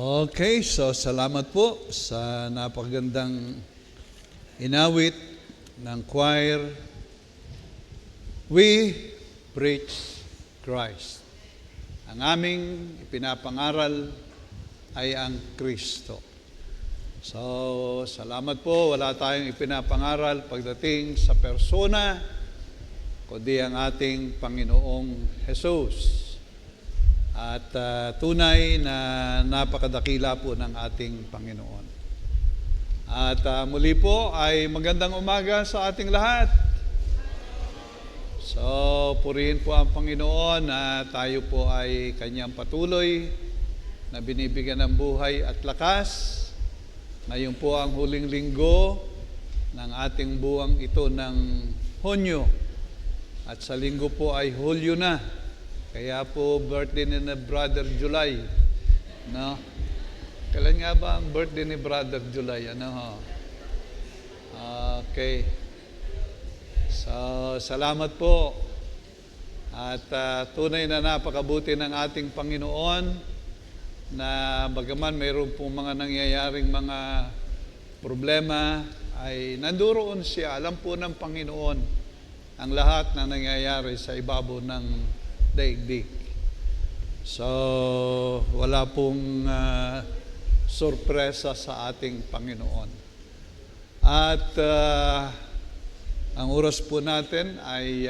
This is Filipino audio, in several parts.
Okay, so salamat po sa napakagandang inawit ng choir. We preach Christ. Ang aming ipinapangaral ay ang Kristo. So, salamat po. Wala tayong ipinapangaral pagdating sa persona, kundi ang ating Panginoong Jesus. At tunay na napakadakila po ng ating Panginoon. At muli po ay magandang umaga sa ating lahat. So, purihin po ang Panginoon na tayo po ay Kanyang patuloy na binibigyan ng buhay at lakas. Ngayon po ang huling linggo ng ating buwang ito ng Hunyo. At sa linggo po ay Hulyo na. Kaya po birthday ni Brother July. No? Kailan nga ba ang birthday ni Brother July? Ano ho? Okay. So, salamat po. At tunay na napakabuti ng ating Panginoon na bagaman mayroon pong mga nangyayaring mga problema, ay nanduroon siya. Alam po ng Panginoon ang lahat na nangyayari sa ibabaw ng daigdig. So, wala pong sorpresa sa ating Panginoon. At ang oras po natin ay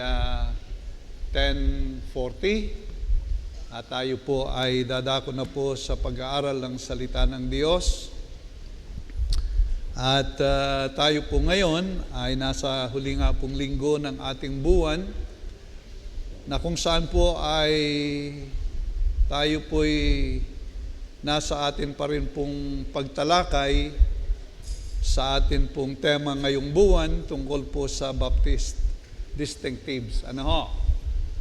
10:40 at tayo po ay dadako na po sa pag-aaral ng salita ng Diyos. At tayo po ngayon ay nasa huli nga pong linggo ng ating buwan, na kung saan po ay tayo po'y nasa atin pa rin pong pagtalakay sa atin pong tema ngayong buwan tungkol po sa Baptist distinctives. Ano ho?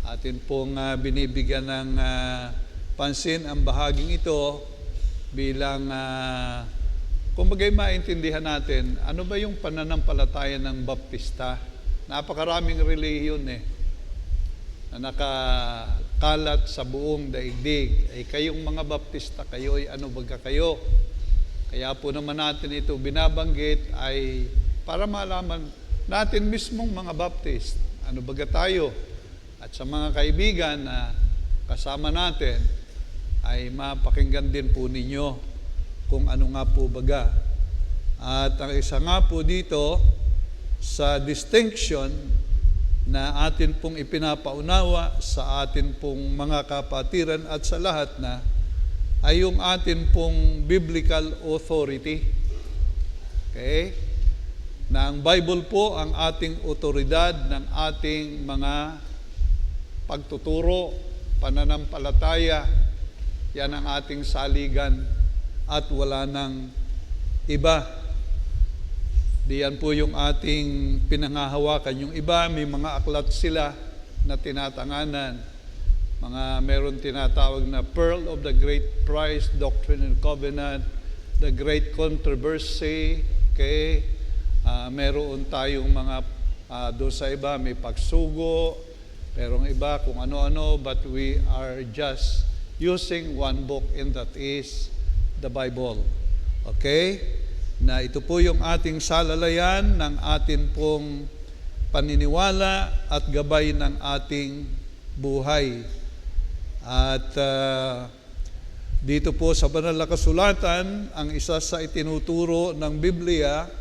Atin pong binibigyan ng pansin ang bahaging ito bilang kumbagay maintindihan natin ano ba yung pananampalataya ng Baptista. Napakaraming relihiyon na nakakalat sa buong daigdig. Ay kayong mga Baptista, kayo ay ano baga kayo? Kaya po naman natin ito binabanggit ay para malaman natin mismong mga Baptist, ano baga tayo? At sa mga kaibigan na kasama natin, ay mapakinggan din po ninyo kung ano nga po baga. At ang isa nga po dito sa distinction na atin pong ipinapaunawa sa atin pong mga kapatiran at sa lahat na ay yung atin pong biblical authority. Okay? Na ang Bible po ang ating otoridad ng ating mga pagtuturo, pananampalataya. Yan ang ating saligan at wala nang iba. Diyan po yung ating pinangahawakan. Yung iba, may mga aklat sila na tinatanganan. Meron tinatawag na Pearl of the Great Price, Doctrine and Covenant, The Great Controversy. Okay? Meron tayong mga, doon sa iba, may pagsugo. Merong iba kung ano-ano, but we are just using one book, and that is the Bible. Okay? Na ito po yung ating salalayan ng atin pong paniniwala at gabay ng ating buhay. At dito po sa banal na kasulatan, ang isa sa itinuturo ng Biblia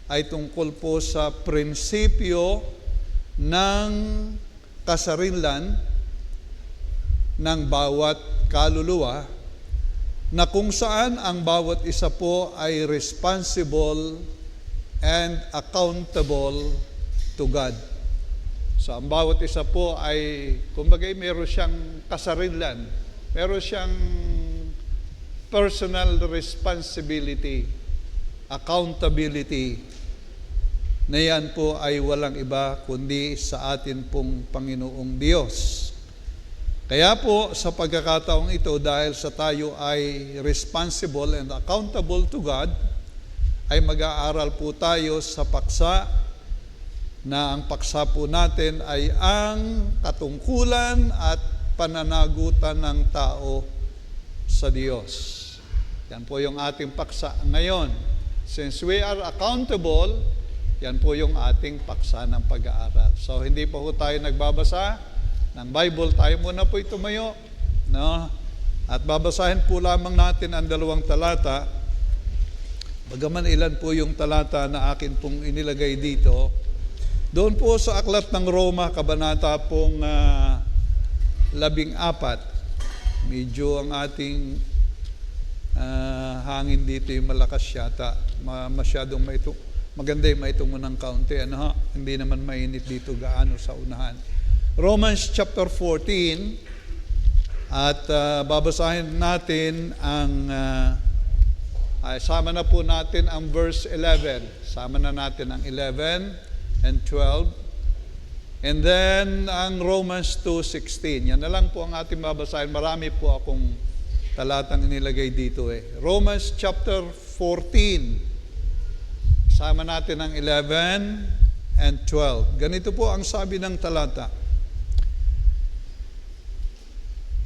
ay tungkol po sa prinsipyo ng kasarinlan ng bawat kaluluwa, na kung saan ang bawat isa po ay responsible and accountable to God. So ang bawat isa po ay, kumbaga meron siyang kasarinlan, meron siyang personal responsibility, accountability, na yan po ay walang iba kundi sa atin pong Panginoong Diyos. Kaya po, sa pagkakataong ito, dahil sa tayo ay responsible and accountable to God, ay mag-aaral po tayo sa paksa, na ang paksa po natin ay ang katungkulan at pananagutan ng tao sa Diyos. Yan po yung ating paksa ngayon. Since we are accountable, yan po yung ating paksa ng pag-aaral. So, hindi pa po tayo nagbabasa ng Bible. Tayo muna po tumayo. No? At babasahin po lamang natin ang 2 talata. Bagaman ilan po yung talata na akin pong inilagay dito. Doon po sa Aklat ng Roma, kabanata pong 14. Medyo ang ating hangin dito yung malakas yata. Masyadong maganda yung maitungo ng kaunti. Hindi naman mainit dito gaano sa unahan. Romans chapter 14 at babasahin natin ang sama na po natin ang verse 11. Sama na natin ang 11 and 12. And then ang Romans 2:16. Yan na lang po ang ating babasahin. Marami po akong talatang inilagay dito Romans chapter 14. Sama natin ang 11 and 12. Ganito po ang sabi ng talata.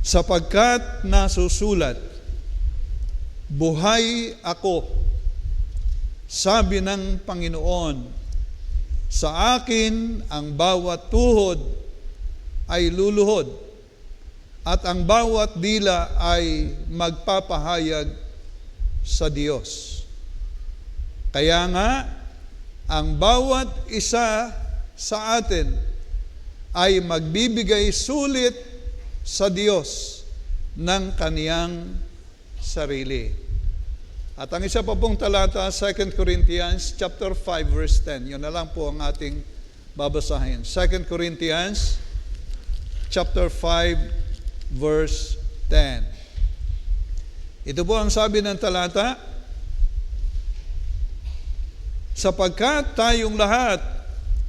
Sapagkat nasusulat, buhay ako, sabi ng Panginoon, sa akin ang bawat tuhod ay luluhod, at ang bawat dila ay magpapahayag sa Diyos. Kaya nga, ang bawat isa sa atin ay magbibigay sulit sa Diyos ng kaniyang sarili. At ang isa pa pong talata, 2 Corinthians chapter 5 verse 10. Yun na lang po ang ating babasahin. 2 Corinthians chapter 5 verse 10. Ito po ang sabi ng talata. Sapagkat tayong lahat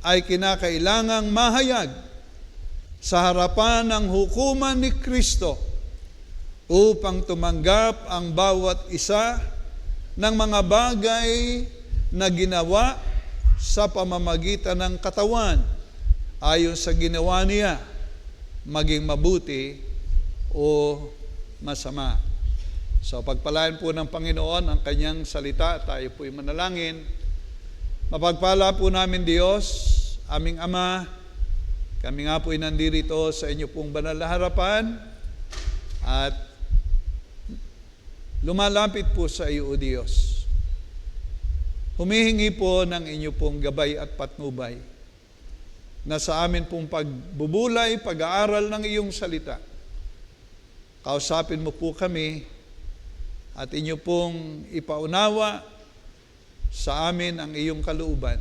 ay kinakailangang mahayag sa harapan ng hukuman ni Kristo upang tumanggap ang bawat isa ng mga bagay na ginawa sa pamamagitan ng katawan ayon sa ginawa niya, maging mabuti o masama. So pagpalain po ng Panginoon ang kanyang salita, tayo po'y manalangin. Mapagpala po namin Diyos, aming Ama, kami nga po'y nandirito sa inyo pong banal na harapan at lumalapit po sa iyo, O Diyos. Humihingi po ng inyo pong gabay at patnubay na sa amin pong pagbubulay, pag-aaral ng iyong salita. Kausapin mo po kami at inyo pong ipaunawa sa amin ang iyong kalooban.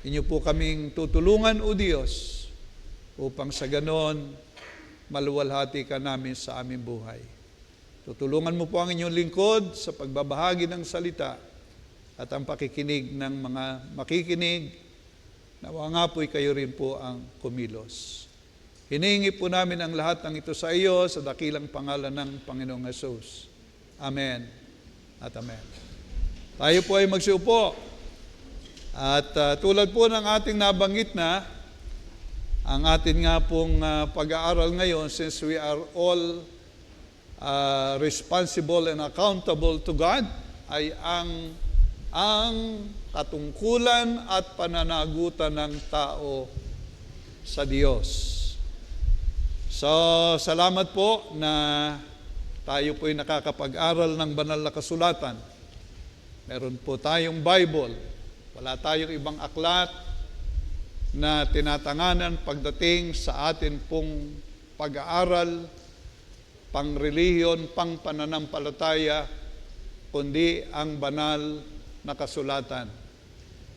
Inyo po kaming tutulungan, O Diyos, upang sa ganon maluwalhati ka namin sa aming buhay. Tutulungan mo po ang inyong lingkod sa pagbabahagi ng salita at ang pakikinig ng mga makikinig. Nawa nga po'y kayo rin po ang kumilos. Hinihingi po namin ang lahat ng ito sa iyo sa dakilang pangalan ng Panginoong Hesus. Amen at amen. Tayo po ay magsiupo. At tulad po ng ating nabanggit na, ang atin nga pong pag-aaral ngayon, since we are all responsible and accountable to God, ay ang katungkulan at pananagutan ng tao sa Diyos. So, salamat po na tayo po'y nakakapag-aral ng banal na kasulatan. Meron po tayong Bible. Wala tayong ibang aklat na tinatanganan pagdating sa atin pong pag-aaral, pang-relihiyon, pang-pananampalataya, kundi ang banal na kasulatan.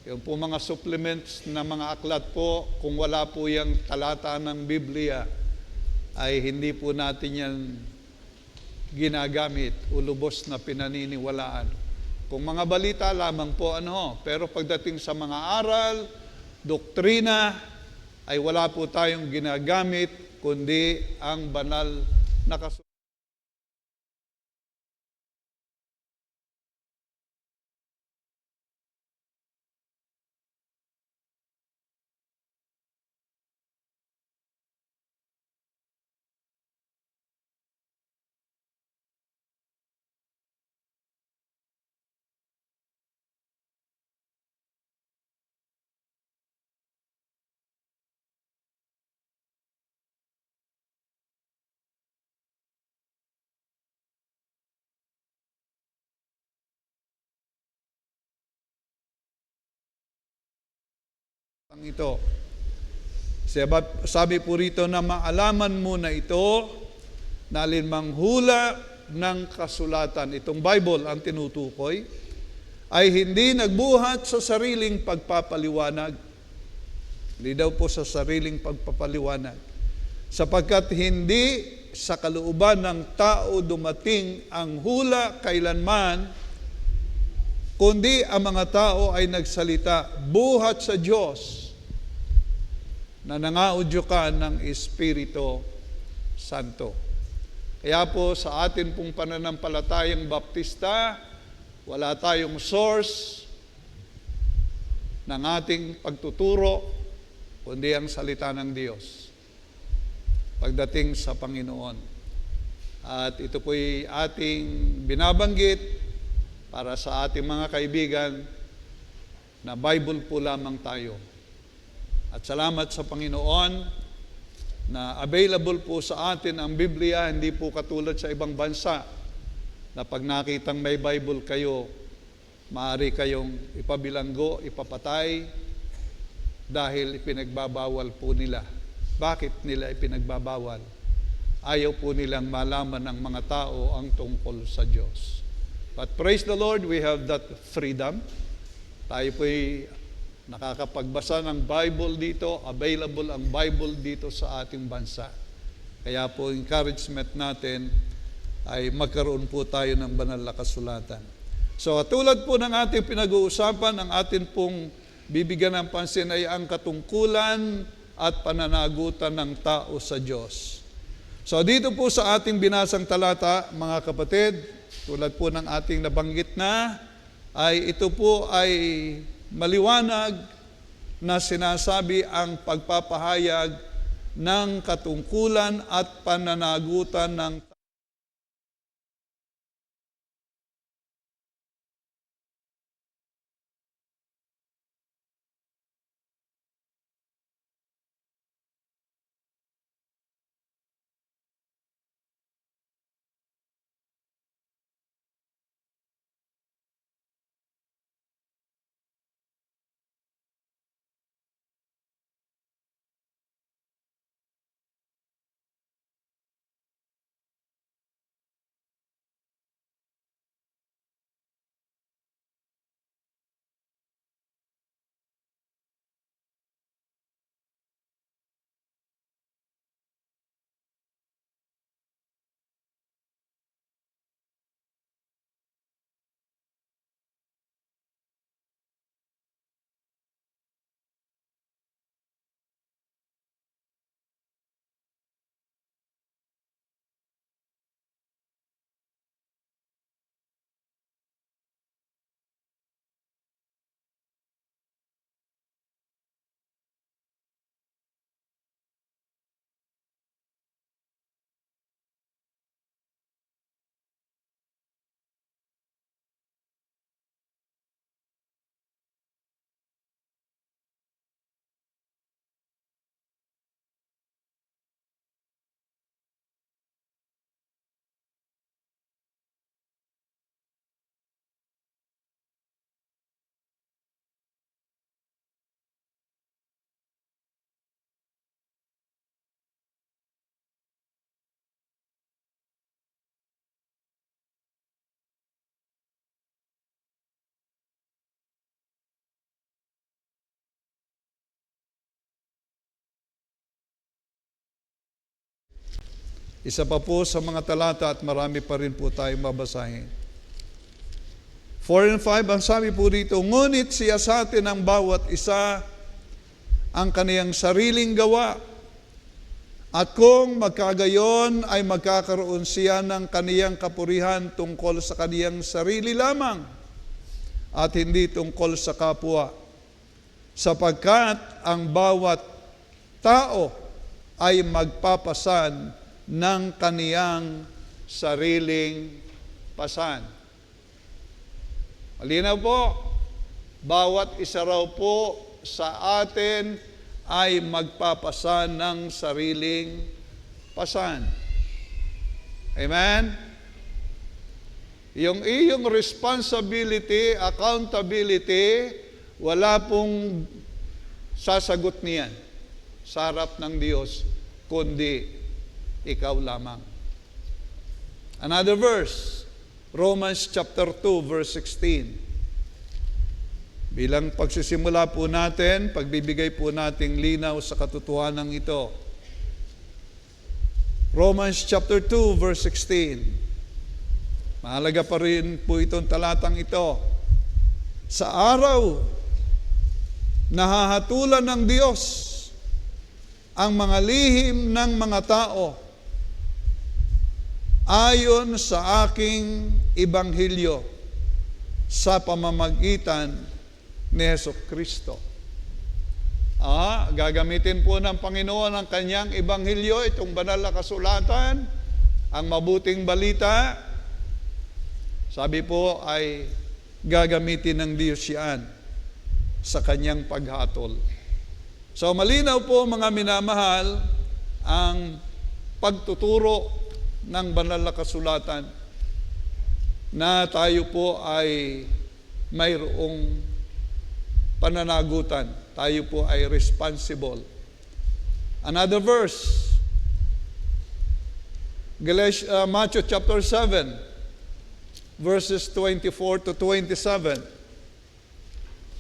Yung po mga supplements na mga aklat po, kung wala po yung talata ng Biblia, ay hindi po natin yan ginagamit o lubos na pinaniniwalaan. Kung mga balita lamang po, pero pagdating sa mga aral, doktrina, ay wala po tayong ginagamit, kundi ang banal na kasulatan. ito. Sabi po rito na maalaman mo na ito na alinmang hula ng kasulatan, itong Bible ang tinutukoy, ay hindi nagbuhat sa sariling pagpapaliwanag. Hindi daw po sa sariling pagpapaliwanag. Sapagkat hindi sa kalooban ng tao dumating ang hula kailanman, kundi ang mga tao ay nagsalita buhat sa Diyos na nangaudyukan ng Espiritu Santo. Kaya po sa atin pong pananampalatayang baptista, wala tayong source ng ating pagtuturo, kundi ang salita ng Diyos pagdating sa Panginoon. At ito po'y ating binabanggit para sa ating mga kaibigan na Bible po lamang tayo. At salamat sa Panginoon na available po sa atin ang Biblia, hindi po katulad sa ibang bansa na pag nakitang may Bible kayo, maaari kayong ipabilanggo, ipapatay dahil ipinagbabawal po nila. Bakit nila ipinagbabawal? Ayaw po nilang malaman ng mga tao ang tungkol sa Diyos. But praise the Lord, we have that freedom. Tayo po'y nakakapagbasa ng Bible dito, available ang Bible dito sa ating bansa. Kaya po encouragement natin ay magkaroon po tayo ng banal na kasulatan. So tulad po ng ating pinag-uusapan, ang atin pong bibigyan ng pansin ay ang katungkulan at pananagutan ng tao sa Diyos. So dito po sa ating binasang talata, mga kapatid, tulad po ng ating nabanggit na, ay ito po ay maliwanag na sinasabi ang pagpapahayag ng katungkulan at pananagutan ng isa pa po sa mga talata at marami pa rin po tayong babasahin. 4 and 5, ang sabi po dito, ngunit siya sa atin ang bawat isa ang kaniyang sariling gawa. At kung magkagayon ay magkakaroon siya ng kaniyang kapurihan tungkol sa kaniyang sarili lamang at hindi tungkol sa kapwa. Sapagkat ang bawat tao ay magpapasan ng kaniyang sariling pasan. Malinaw po, bawat isa raw po sa atin ay magpapasan ng sariling pasan. Amen? Yung iyong responsibility, accountability, wala pong sasagot niyan sa harap ng Diyos, kundi ikaw lamang. Another verse, Romans chapter 2, verse 16. Bilang pagsisimula po natin, pagbibigay po nating linaw sa katotohanan ito. Romans chapter 2, verse 16. Mahalaga pa rin po itong talatang ito. Sa araw, nahahatulan ng Diyos ang mga lihim ng mga tao ayon sa aking ibanghilyo sa pamamagitan ni Jesucristo. Gagamitin po ng Panginoon ang kanyang ibanghilyo, itong banal na kasulatan, ang mabuting balita, sabi po ay gagamitin ng Diyos yan sa kanyang paghatol. So malinaw po mga minamahal ang pagtuturo ng banal na kasulatan na tayo po ay mayroong pananagutan. Tayo po ay responsible. Another verse, Matthew chapter 7, verses 24 to 27.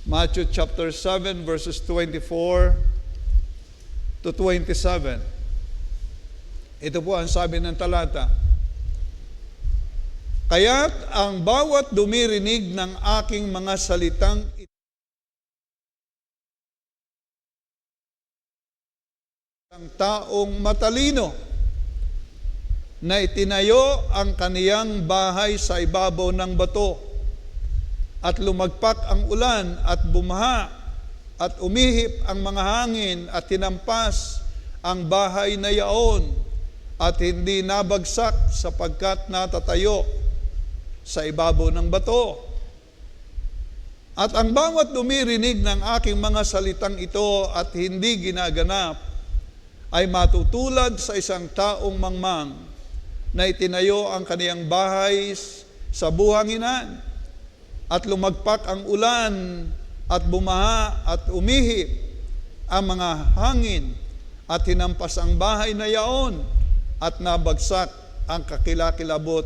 Matthew chapter 7, verses 24 to 27. Ito po ang sabi ng talata. Kaya't ang bawat dumirinig ng aking mga salitang ang taong matalino na itinayo ang kaniyang bahay sa ibabaw ng bato at lumagpak ang ulan at bumaha at umihip ang mga hangin at tinampas ang bahay na yaon at hindi nabagsak sapagkat natatayo sa ibabaw ng bato. At ang bawat dumirinig ng aking mga salitang ito at hindi ginaganap ay matutulad sa isang taong mangmang na itinayo ang kaniyang bahay sa buhanginan at lumagpak ang ulan at bumaha at umihip ang mga hangin at hinampas ang bahay na yaon at nabagsak ang kakilakilabot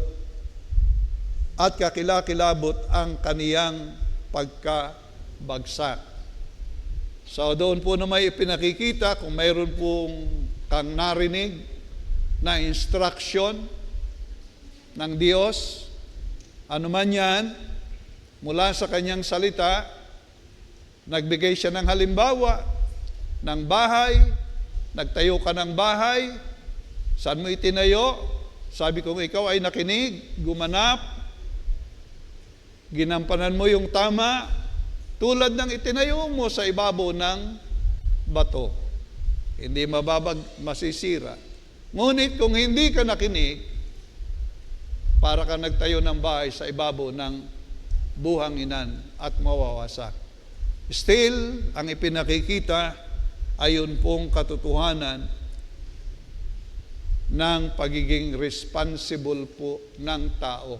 ang kaniyang pagkabagsak. So doon po na may ipinakikita kung mayroon pong kang narinig na instruction ng Diyos, ano man yan, mula sa kanyang salita, nagbigay siya ng halimbawa ng bahay, nagtayo ka ng bahay, saan mo itinayo? Sabi ko, ikaw ay nakinig, gumanap, ginampanan mo yung tama, tulad ng itinayo mo sa ibabaw ng bato. Hindi masisira. Ngunit kung hindi ka nakinig, para ka nagtayo ng bahay sa ibabaw ng buhanginan at mawawasak. Still, ang ipinakikita ayon pong katotohanan ng pagiging responsible po ng tao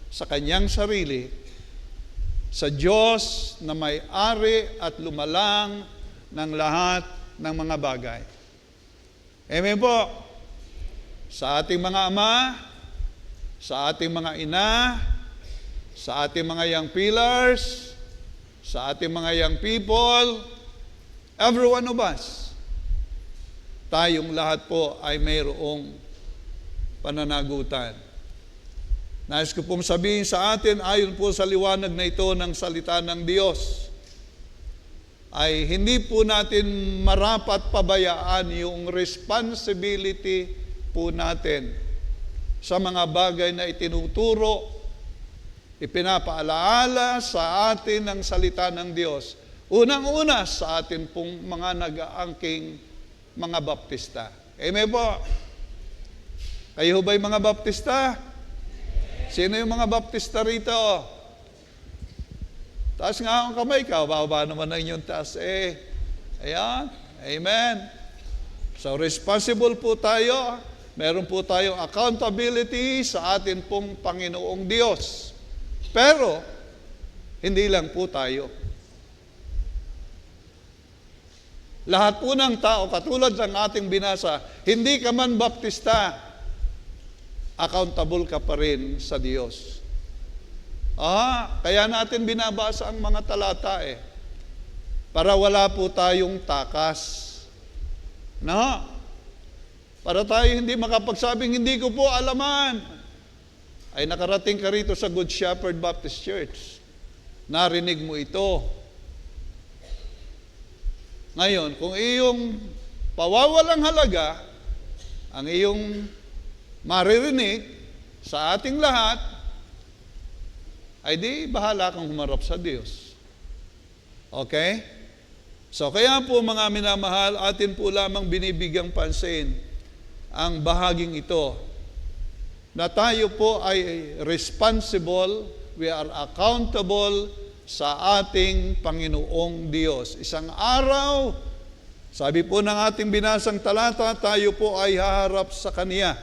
sa kanyang sarili, sa Diyos na may-ari at lumalang ng lahat ng mga bagay. Amen po. Sa ating mga ama, sa ating mga ina, sa ating mga young pillars, sa ating mga young people, every one of us, tayong lahat po ay mayroong pananagutan. Nais ko pong sabihin sa atin, ayon po sa liwanag na ito ng salita ng Diyos, ay hindi po natin marapat pabayaan yung responsibility po natin sa mga bagay na itinuturo, ipinapaalaala sa atin ng salita ng Diyos. Unang-una sa atin pong mga nag-aangking mga baptista. Amen po. Kayo ba'y mga baptista? Sino yung mga baptista rito? Taas nga ang kamay ka, baba naman ang inyong taas. Ayan, amen. So responsible po tayo. Meron po tayong accountability sa atin pong Panginoong Diyos. Pero, hindi lang po tayo. Lahat po ng tao, katulad ng ating binasa, hindi ka man baptista, accountable ka pa rin sa Diyos. Kaya natin binabasa ang mga talata para wala po tayong takas. No? Para tayo hindi makapagsabing, hindi ko po alaman. Ay nakarating ka rito sa Good Shepherd Baptist Church. Narinig mo ito. Ngayon, kung iyong pawawalang halaga, ang iyong maririnig sa ating lahat, ay di bahala kang humarap sa Diyos. Okay? So kaya po mga minamahal, atin po lamang binibigyang pansin ang bahaging ito, na tayo po ay responsible, we are accountable sa ating Panginoong Diyos. Isang araw, sabi po ng ating binasang talata, tayo po ay haharap sa Kanya.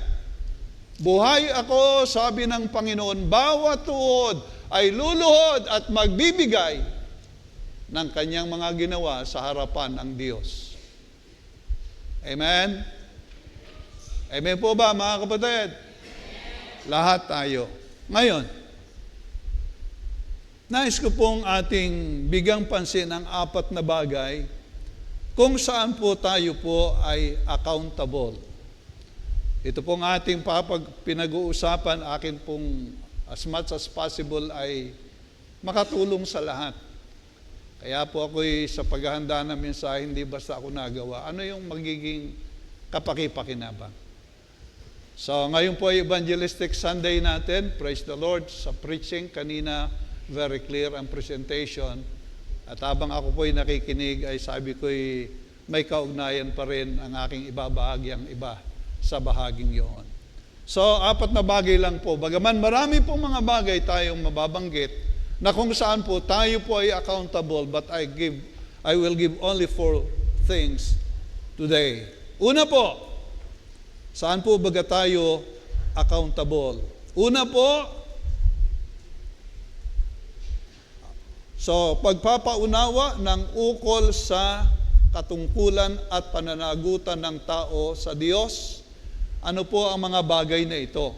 Buhay ako, sabi ng Panginoon, bawat tuhod ay luluhod at magbibigay ng Kanyang mga ginawa sa harapan ng Diyos. Amen? Amen po ba, mga kapatid? Lahat tayo. Ngayon, nais ko pong ating bigang pansin ang 4 na bagay kung saan po tayo po ay accountable. Ito pong ating pinag-uusapan, akin pong as much as possible ay makatulong sa lahat. Kaya po ako'y sa paghahanda ng mensahe, hindi basta ako nagawa. Ano yung magiging kapaki-pakinabang? So ngayon po ay Evangelistic Sunday natin. Praise the Lord. Sa preaching, kanina very clear ang presentation. At habang ako po'y nakikinig, ay sabi ko'y may kaugnayan pa rin ang aking ibabahagi ang iba sa bahaging yun. So, 4 na bagay lang po. Bagaman marami pong mga bagay tayong mababanggit na kung saan po tayo po ay accountable, but I will give only 4 things today. Una po, saan po baga tayo accountable? Una po, so, pagpapaunawa ng ukol sa katungkulan at pananagutan ng tao sa Diyos. Ano po ang mga bagay na ito?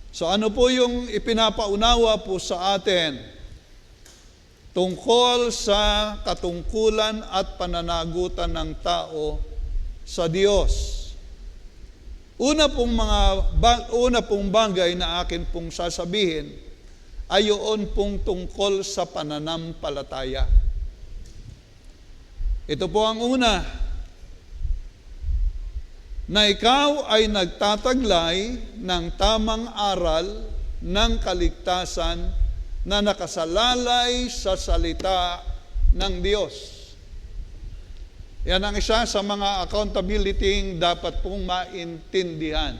So, ano po yung ipinapaunawa po sa atin tungkol sa katungkulan at pananagutan ng tao sa Diyos? Una pong bagay na akin pong sasabihin, ayoon pong tungkol sa pananampalataya. Ito po ang una, na ikaw ay nagtataglay ng tamang aral ng kaligtasan na nakasalalay sa salita ng Diyos. Yan ang isa sa mga accountability dapat pong maintindihan.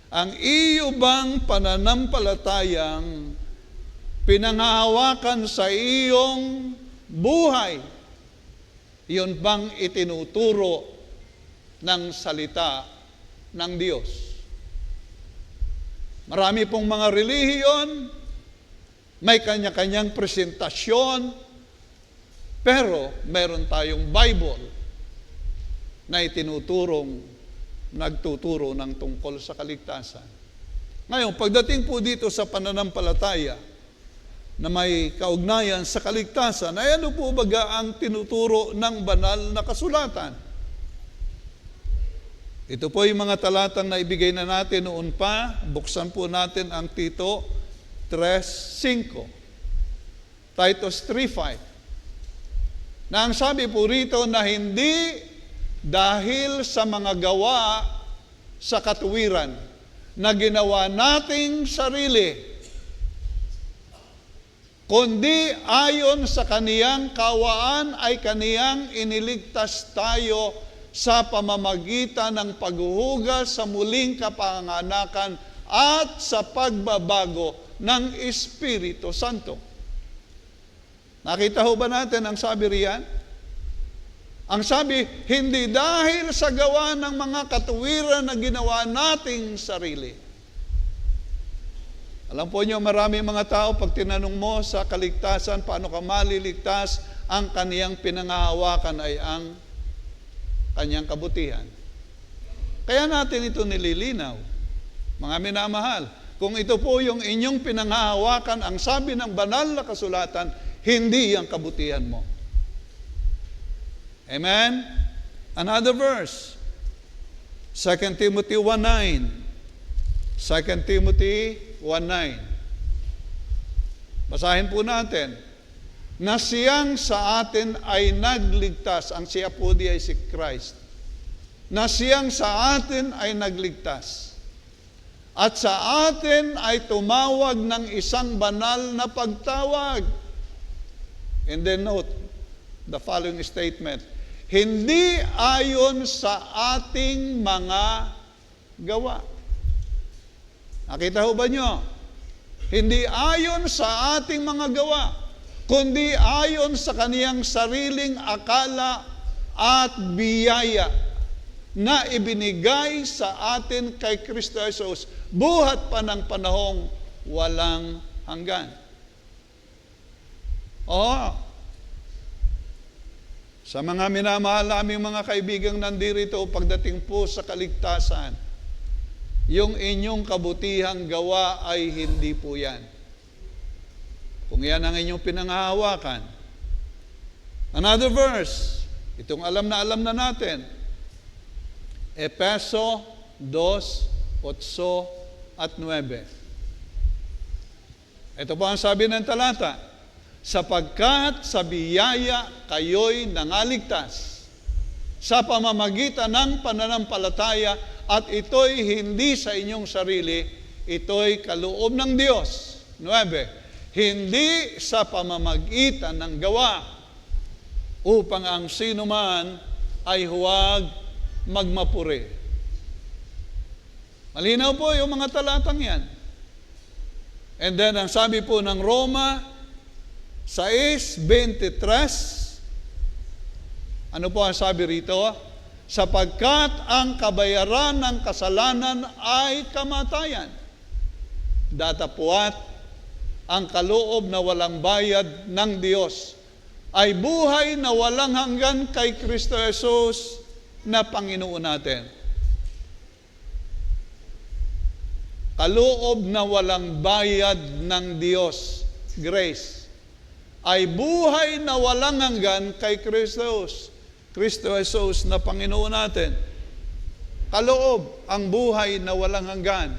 Ang iyo bang pananampalatayang pinanghahawakan sa iyong buhay, yun bang itinuturo ng salita ng Diyos? Marami pong mga relihiyon, may kanya-kanyang presentasyon, pero meron tayong Bible na nagtuturo ng tungkol sa kaligtasan. Ngayon, pagdating po dito sa pananampalataya, na may kaugnayan sa kaligtasan, ay ano po baga ang tinuturo ng banal na kasulatan? Ito po yung mga talatang na ibigay na natin noon pa. Buksan po natin ang Tito 3:5. Titus 3:5. Na ang sabi po rito na hindi dahil sa mga gawa sa katuwiran na ginawa nating sarili, kundi ayon sa kaniyang kawaan ay kaniyang iniligtas tayo sa pamamagitan ng paghuhugas sa muling kapanganakan at sa pagbabago ng Espiritu Santo. Nakita ho ba natin ang sabi riyan? Ang sabi, hindi dahil sa gawa ng mga katuwiran na ginawa nating sarili. Alam po niyo, marami mga tao, pag tinanong mo sa kaligtasan, paano ka maliligtas, ang kaniyang pinangahawakan ay ang kanyang kabutihan. Kaya natin ito nililinaw. Mga minamahal, kung ito po yung inyong pinangahawakan, ang sabi ng banal na kasulatan, hindi ang kabutihan mo. Amen? Another verse. 2 Timothy 1:9. 2 Timothy 1:9. Basahin po natin. Na siyang sa atin ay nagligtas. Ang siya po di ay si Christ. Na siyang sa atin ay nagligtas. At sa atin ay tumawag ng isang banal na pagtawag. And then note the following statement. Hindi ayon sa ating mga gawa. Nakita ho ba nyo? Hindi ayon sa ating mga gawa, kundi ayon sa kaniyang sariling akala at biyaya na ibinigay sa atin kay Kristo Jesus, buhat pa ng panahong walang hanggan. Sa mga minamahal naming mga kaibigang nandirito, pagdating po sa kaligtasan, yung inyong kabutihang gawa ay hindi po yan. Kung yan ang inyong pinangahawakan. Another verse, itong alam na natin, Efeso 2:8 at 9. Ito po ang sabi ng talata, sapagkat sa biyaya kayo'y nangaligtas sa pamamagitan ng pananampalataya at ito'y hindi sa inyong sarili, ito'y kaloob ng Diyos. 9. Hindi sa pamamagitan ng gawa upang ang sinuman ay huwag magmapuri. Malinaw po yung mga talatang yan. And then, ang sabi po ng Roma 6:23, ano po ang sabi rito? Sapagkat ang kabayaran ng kasalanan ay kamatayan. Datapwat ang kaloob na walang bayad ng Diyos ay buhay na walang hanggan kay Kristo Jesus na Panginoon natin. Kaloob na walang bayad ng Diyos, grace, ay buhay na walang hanggan kay Kristo Jesus na Panginoon natin. Kaloob ang buhay na walang hanggan.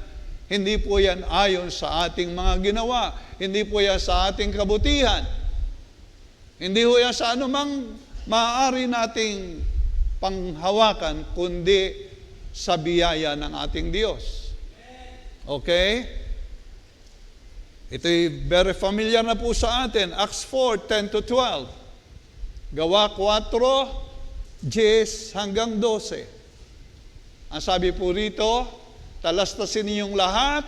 Hindi po yan ayon sa ating mga ginawa. Hindi po yan sa ating kabutihan. Hindi po yan sa anumang maaari nating panghawakan, kundi sa biyaya ng ating Diyos. Okay? Ito'y very familiar na po sa atin. Acts 4:10-12. Gawa 4:10 hanggang 12. Ang sabi po rito, talastasin ninyong lahat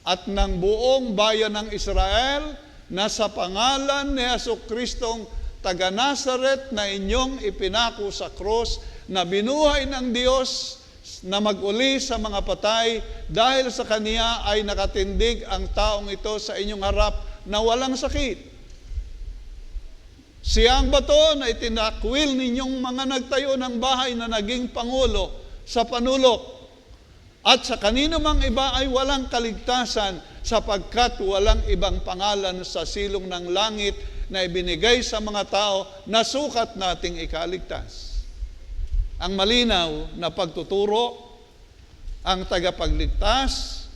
at ng buong bayan ng Israel na sa pangalan ni Jesucristong taga Nazaret na inyong ipinako sa krus na binuhay ng Diyos na mag-uli sa mga patay dahil sa Kaniya ay nakatindig ang taong ito sa inyong harap na walang sakit. Siya ang bato na itinakwil ninyong mga nagtayo ng bahay na naging pangulo sa panulok. At sa kanino mang iba ay walang kaligtasan sapagkat walang ibang pangalan sa silong ng langit na ibinigay sa mga tao na sukat nating ikaligtas. Ang malinaw na pagtuturo, ang tagapagligtas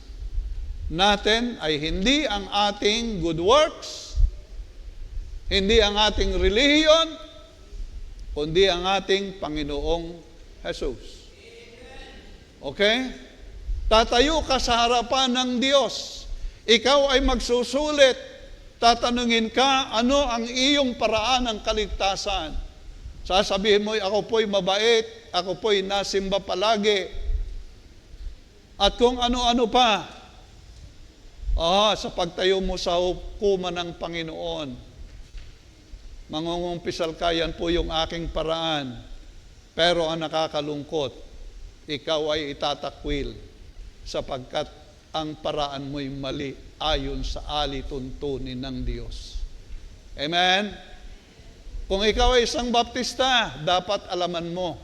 natin ay hindi ang ating good works, hindi ang ating relihiyon, kundi ang ating Panginoong Jesus. Okay? Tatayo ka sa harapan ng Diyos. Ikaw ay magsusulit. Tatanungin ka, ano ang iyong paraan ng kaligtasan? Sasabihin mo, ako po'y mabait, ako po'y nasimba palagi. At kung ano-ano pa, sa pagtayo mo sa hukuman ng Panginoon, mangungumpisal ka, yan po yung aking paraan. Pero ang nakakalungkot, ikaw ay itatakwil sapagkat ang paraan mo'y mali ayon sa alituntunin ng Diyos. Amen? Kung ikaw ay isang baptista, dapat alaman mo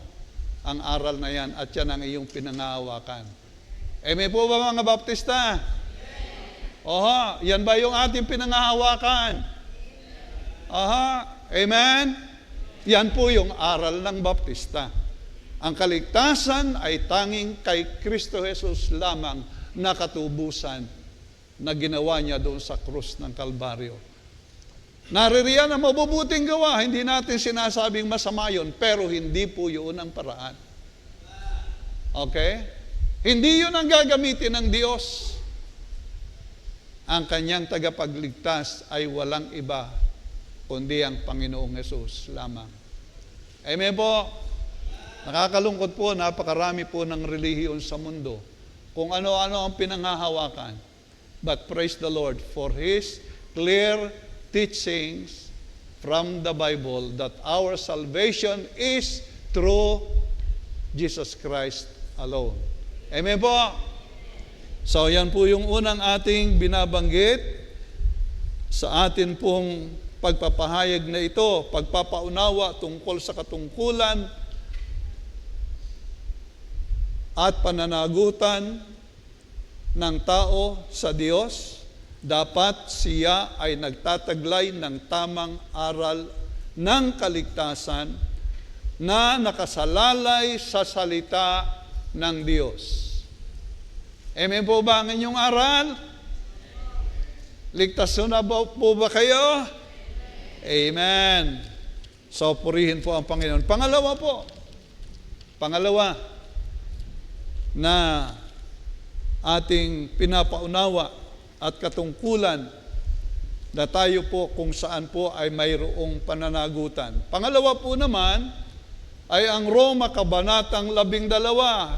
ang aral na yan at yan ang iyong pinangahawakan. May po ba mga baptista? Oho, yan ba yung ating pinangahawakan? Oho, amen? Yan po yung aral ng baptista. Ang kaligtasan ay tanging kay Kristo Jesus lamang na katubusan na ginawa niya doon sa krus ng Kalbaryo. Naririyan ang mabubuting gawa, hindi natin sinasabing masama yun, pero hindi po yun ang paraan. Okay? Hindi yun ang gagamitin ng Diyos. Ang kanyang tagapagligtas ay walang iba, kundi ang Panginoong Hesus lamang. Amen po? Nakakalungkot po, napakarami po ng relihiyon sa mundo. Kung ano-ano ang pinanghahawakan. But praise the Lord for His clear teachings from the Bible that our salvation is through Jesus Christ alone. Amen po? So yan po yung unang ating binabanggit sa atin pong pagpapahayag na ito, pagpapaunawa tungkol sa katungkulan at pananagutan ng tao sa Diyos. Dapat siya ay nagtataglay ng tamang aral ng kaligtasan na nakasalalay sa salita ng Diyos. Amen po ba ang inyong aral? Ligtas na po ba kayo? Amen. So, purihin po ang Panginoon. Pangalawa na ating pinapaunawa at katungkulan na tayo po kung saan po ay mayroong pananagutan. Pangalawa po naman ay ang Roma Kabanatang 12,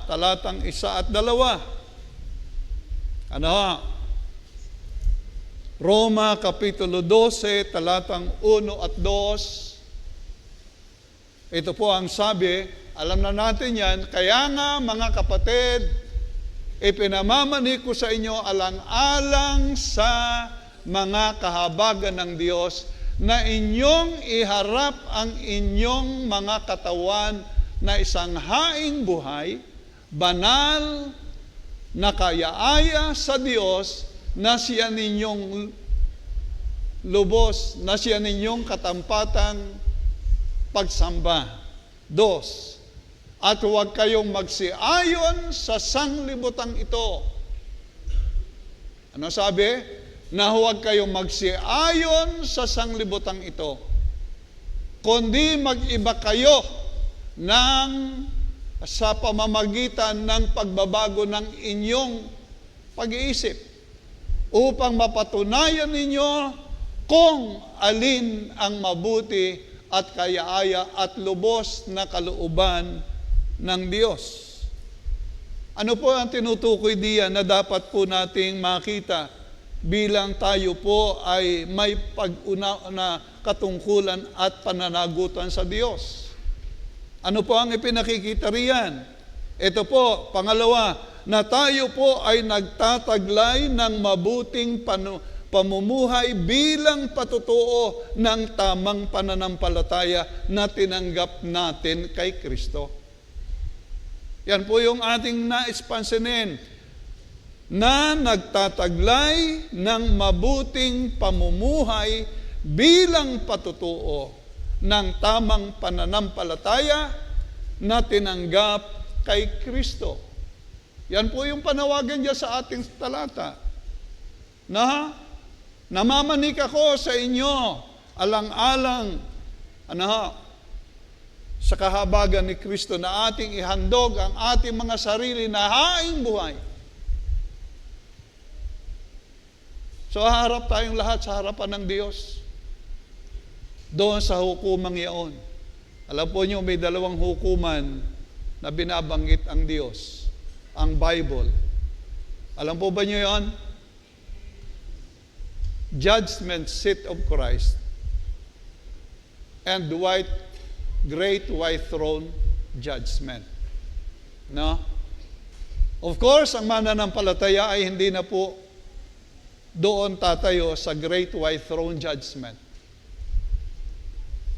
talatang 1 at 2. Roma Kapitulo 12, talatang 1 at 2. Ito po ang sabi, alam na natin yan, kaya nga mga kapatid, ipinamamani ko sa inyo alang-alang sa mga kahabagan ng Diyos na inyong iharap ang inyong mga katawan na isang haing buhay, banal, na kayaaya sa Diyos na siya ninyong lubos, na siya ninyong katampatang pagsamba. 2. At huwag kayong magsiayon sa sanglibutang ito. Ano sabi? Na huwag kayong magsiayon sa sanglibutang ito, kundi mag-iba kayo sa pamamagitan ng pagbabago ng inyong pag-iisip upang mapatunayan ninyo kung alin ang mabuti at kayaaya at lubos na kalooban ng Diyos. Ano po ang tinutukoy diyan na dapat po nating makita bilang tayo po ay may pag-una na katungkulan at pananagutan sa Diyos? Ano po ang ipinakikita riyan? Ito po, pangalawa, na tayo po ay nagtataglay ng mabuting pamumuhay bilang patutuo ng tamang pananampalataya na tinanggap natin kay Kristo. Yan po yung ating naispansinin, na nagtataglay ng mabuting pamumuhay bilang patutuo ng tamang pananampalataya na tinanggap kay Kristo. Yan po yung panawagan niya sa ating talata. Na namamanik ako sa inyo alang-alang sa kahabagan ni Kristo na ating ihandog ang ating mga sarili na haing buhay. So haharap tayong lahat sa harapan ng Diyos doon sa hukumang iyon. Alam po niyo, may 2 hukuman na binabanggit ang Diyos, ang Bible. Alam po ba niyo yon? Judgment seat of Christ and great white throne judgment. No? Of course, ang mananampalataya ay hindi na po doon tatayo sa great white throne judgment.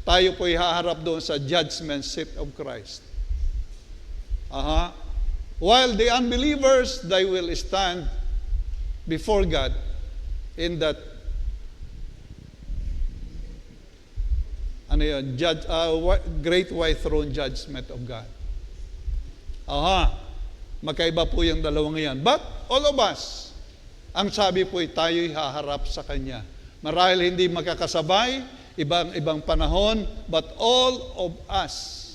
tayo po'y haharap doon sa judgment seat of Christ. While the unbelievers, they will stand before God in that great white throne judgment of God. Magkaiba po yung dalawang yan. But all of us, ang sabi po ay tayo'y haharap sa Kanya. Marahil hindi magkakasabay, ibang panahon, but all of us,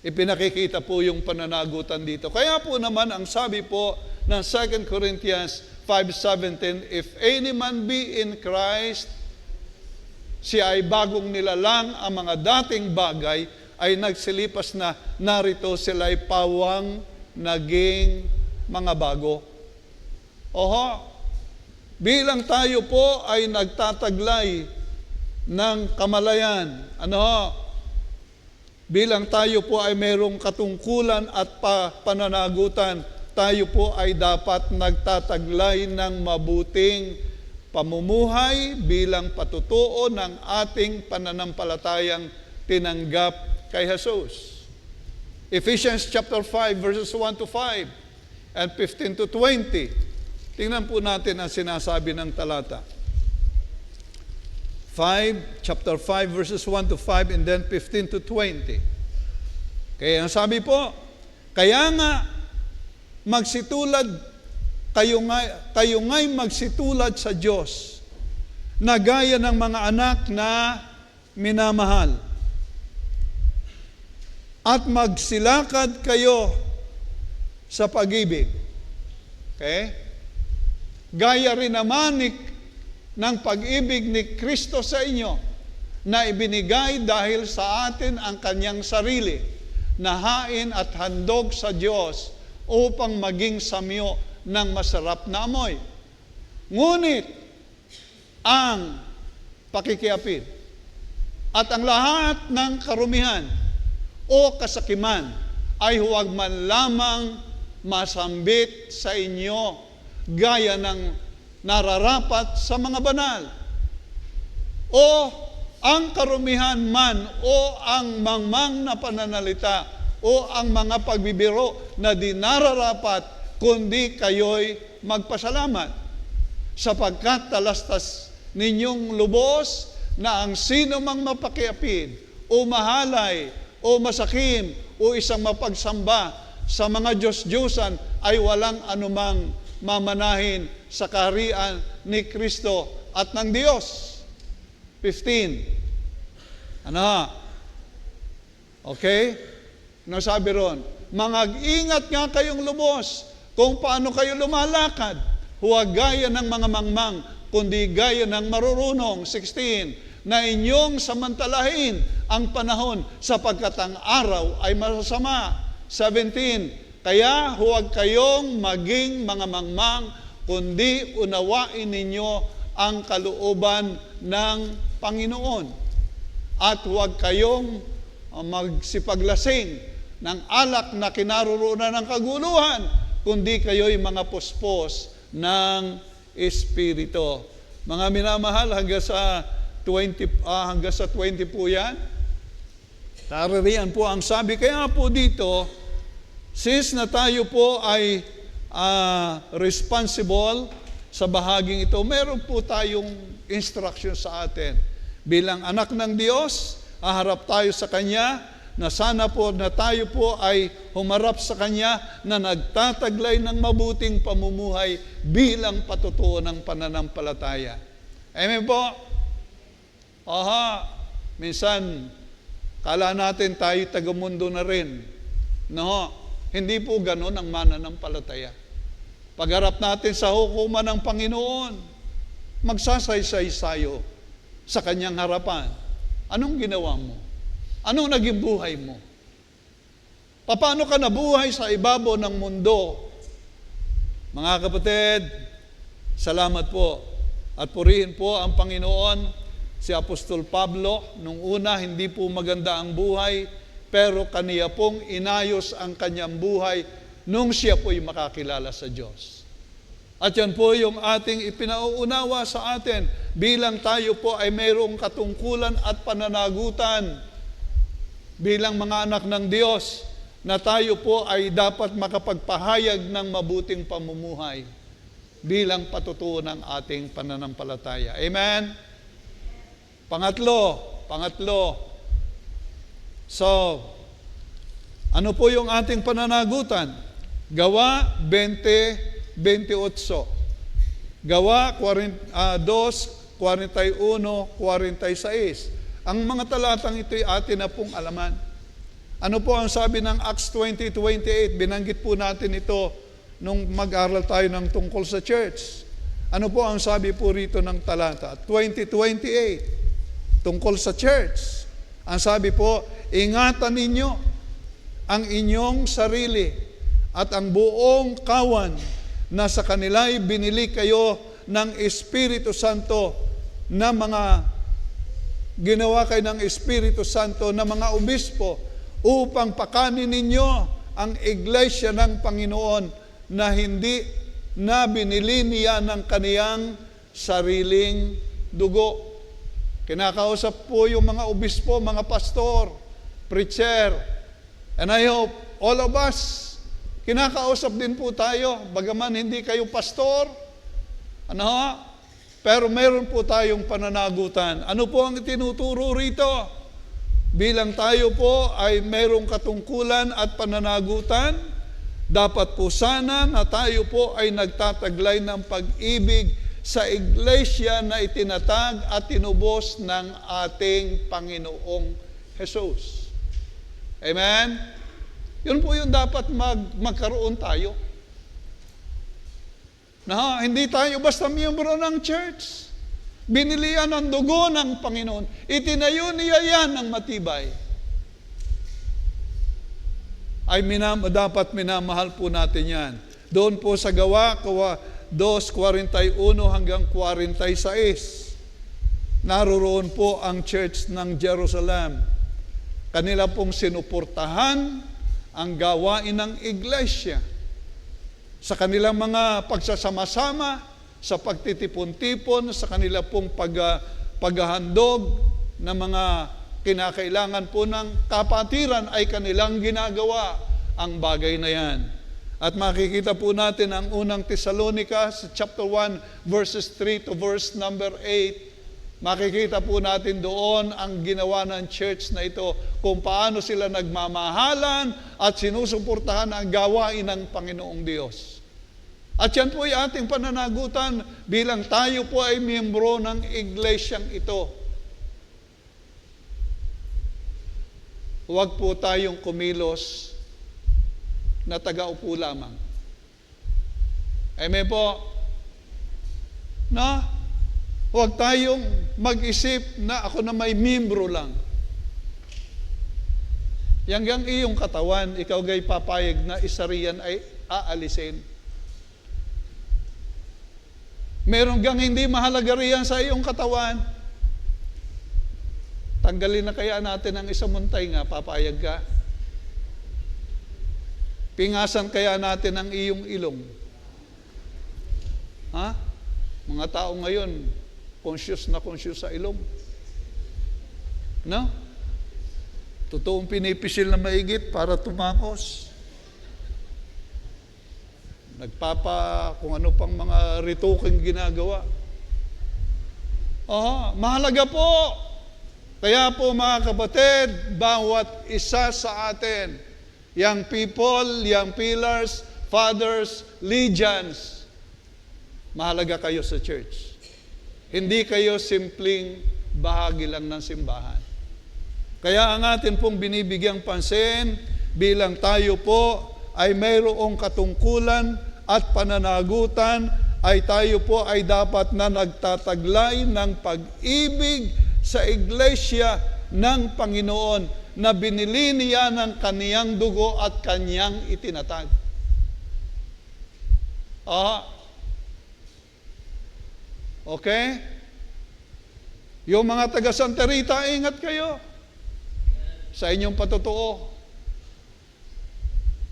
ipinakikita po yung pananagutan dito. Kaya po naman, ang sabi po ng 2 Corinthians 5:17, if any man be in Christ, siya ay bagong nilalang, ang mga dating bagay ay nagsilipas na, narito sila ay pawang naging mga bago. Bilang tayo po ay nagtataglay ng kamalayan, bilang tayo po ay mayroong katungkulan at pananagutan, tayo po ay dapat nagtataglay ng mabuting pamumuhay bilang patutuo ng ating pananampalatayang tinanggap kay Jesus. Ephesians chapter 5 verses 1 to 5 and 15 to 20. Tingnan po natin ang sinasabi ng talata. Chapter 5 verses 1 to 5 and then 15 to 20. Kaya ang sabi po, kaya nga kayo nga'y magsitulad sa Diyos na gaya ng mga anak na minamahal. At magsilakad kayo sa pag-ibig. Okay? Gaya rin naman ng pag-ibig ni Kristo sa inyo na ibinigay dahil sa atin ang kanyang sarili na hain at handog sa Diyos upang maging samyo ng masarap na amoy. Ngunit ang pakikiapid at ang lahat ng karumihan o kasakiman ay huwag man lamang masambit sa inyo gaya ng nararapat sa mga banal. O ang karumihan man o ang mangmang na pananalita o ang mga pagbibiro na di nararapat, kundi kayo'y magpasalamat, sapagkat talastas ninyong lubos na ang sino mang mapakiapid o mahalay o masakim o isang mapagsamba sa mga Diyos-Diyosan ay walang anumang mamanahin sa kaharian ni Kristo at ng Diyos. 15. Okay? Ano sabi ron? Mag-ingat nga kayong lubos kung paano kayo lumalakad. Huwag gaya ng mga mangmang, kundi gaya ng marurunong. 16. Na inyong samantalahin ang panahon sapagkat ang araw ay masasama. 17. Kaya huwag kayong maging mga mangmang, kundi unawain ninyo ang kalooban ng Panginoon. At huwag kayong magsipaglasing ng alak na kinaroroonan ng kaguluhan, kundi kayo'y mga puspos ng Espiritu. Mga minamahal, hanggang sa 20 po yan. Taririyan po ang sabi. Kaya po dito, since na tayo po ay responsible sa bahaging ito, meron po tayong instruction sa atin. Bilang anak ng Diyos, haharap tayo sa Kanya, na sana po na tayo po ay humarap sa Kanya na nagtataglay ng mabuting pamumuhay bilang patutuo ng pananampalataya. Amen po? Minsan, kala natin tayo tagamundo na rin. No, hindi po ganun ang mananampalataya. Pagharap natin sa hukuman ng Panginoon, magsasaysay sayo sa Kanyang harapan. Anong ginawa mo? Anong naging buhay mo? Paano ka nabuhay sa ibabaw ng mundo? Mga kapatid, salamat po. At purihin po ang Panginoon. Si Apostol Pablo, nung una, hindi po maganda ang buhay, pero kaniya pong inayos ang kanyang buhay nung siya po'y makakilala sa Diyos. At yan po yung ating ipinauunawa sa atin bilang tayo po ay mayroong katungkulan at pananagutan bilang mga anak ng Diyos na tayo po ay dapat makapagpahayag ng mabuting pamumuhay bilang patutuo ng ating pananampalataya. Amen? Pangatlo. So, ano po yung ating pananagutan? Gawa 20:28. Gawa 2:41-46. Ang mga talatang ito'y atin na pong alaman. Ano po ang sabi ng Acts 20:28? Binanggit po natin ito nung mag-aral tayo ng tungkol sa church. Ano po ang sabi po rito ng talata? 20:28, tungkol sa church. Ang sabi po, ingatan ninyo ang inyong sarili at ang buong kawan na sa kanila'y binili kayo ng Espiritu Santo na mga ginawa kayo ng Espiritu Santo na mga obispo upang pakanin ninyo ang iglesia ng Panginoon na hindi na binili niya ng kaniyang sariling dugo. Kinakausap po yung mga obispo, mga pastor, preacher, and I hope all of us, kinakausap din po tayo, bagaman hindi kayo pastor, pero meron po tayong pananagutan. Ano po ang tinuturo rito? Bilang tayo po ay merong katungkulan at pananagutan, dapat po sana na tayo po ay nagtataglay ng pag-ibig sa iglesia na itinatag at tinubos ng ating Panginoong Jesus. Amen? Yun po yung dapat magkaroon tayo. Na hindi tayo basta miyembro ng church. Binilian ng dugo ng Panginoon. Itinayo niya yan ng matibay. Dapat minamahal po natin yan. Doon po sa Gawa 2:41 hanggang 46. Naroroon po ang church ng Jerusalem. Kanila pong sinuportahan ang gawain ng iglesia. Sa kanilang mga pagsasama-sama, sa pagtitipon-tipon, sa kanila pong paghahandog ng mga kinakailangan po ng kapatiran ay kanilang ginagawa ang bagay na yan. At makikita po natin ang unang Tesalonica sa chapter 1 verses 3 to verse number 8. Makikita po natin doon ang ginawa ng church na ito, kung paano sila nagmamahalan at sinusuportahan ang gawain ng Panginoong Diyos. At yan po ay ating pananagutan bilang tayo po ay miyembro ng iglesyang ito. Huwag po tayong kumilos na taga-upo lamang. Amen po? Na? Huwag tayong mag-isip na ako na may miyembro lang. Yang iyong katawan, ikaw gay papayag na isa riyan ay aalisin. Meron gang hindi mahalaga riyan sa iyong katawan. Tanggalin na kaya natin ang isang muntay nga, papayag ka. Pingasan kaya natin ang iyong ilong. Ha? Mga tao ngayon, conscious sa ilong. No? Totoong pinipisil na maigit para tumakos. Kung ano pang mga rituking ginagawa. Mahalaga po. Kaya po mga kapatid, bawat isa sa atin, young people, young pillars, fathers, legions, mahalaga kayo sa church. Hindi kayo simpleng bahagi lang ng simbahan. Kaya ang atin pong binibigyang pansin bilang tayo po ay mayroong katungkulan at pananagutan, ay tayo po ay dapat na nagtataglay ng pag-ibig sa iglesia ng Panginoon na binili niya ng kaniyang dugo at kaniyang itinatag. Okay? Yung mga taga Santa Rita, ingat kayo sa inyong patutuo.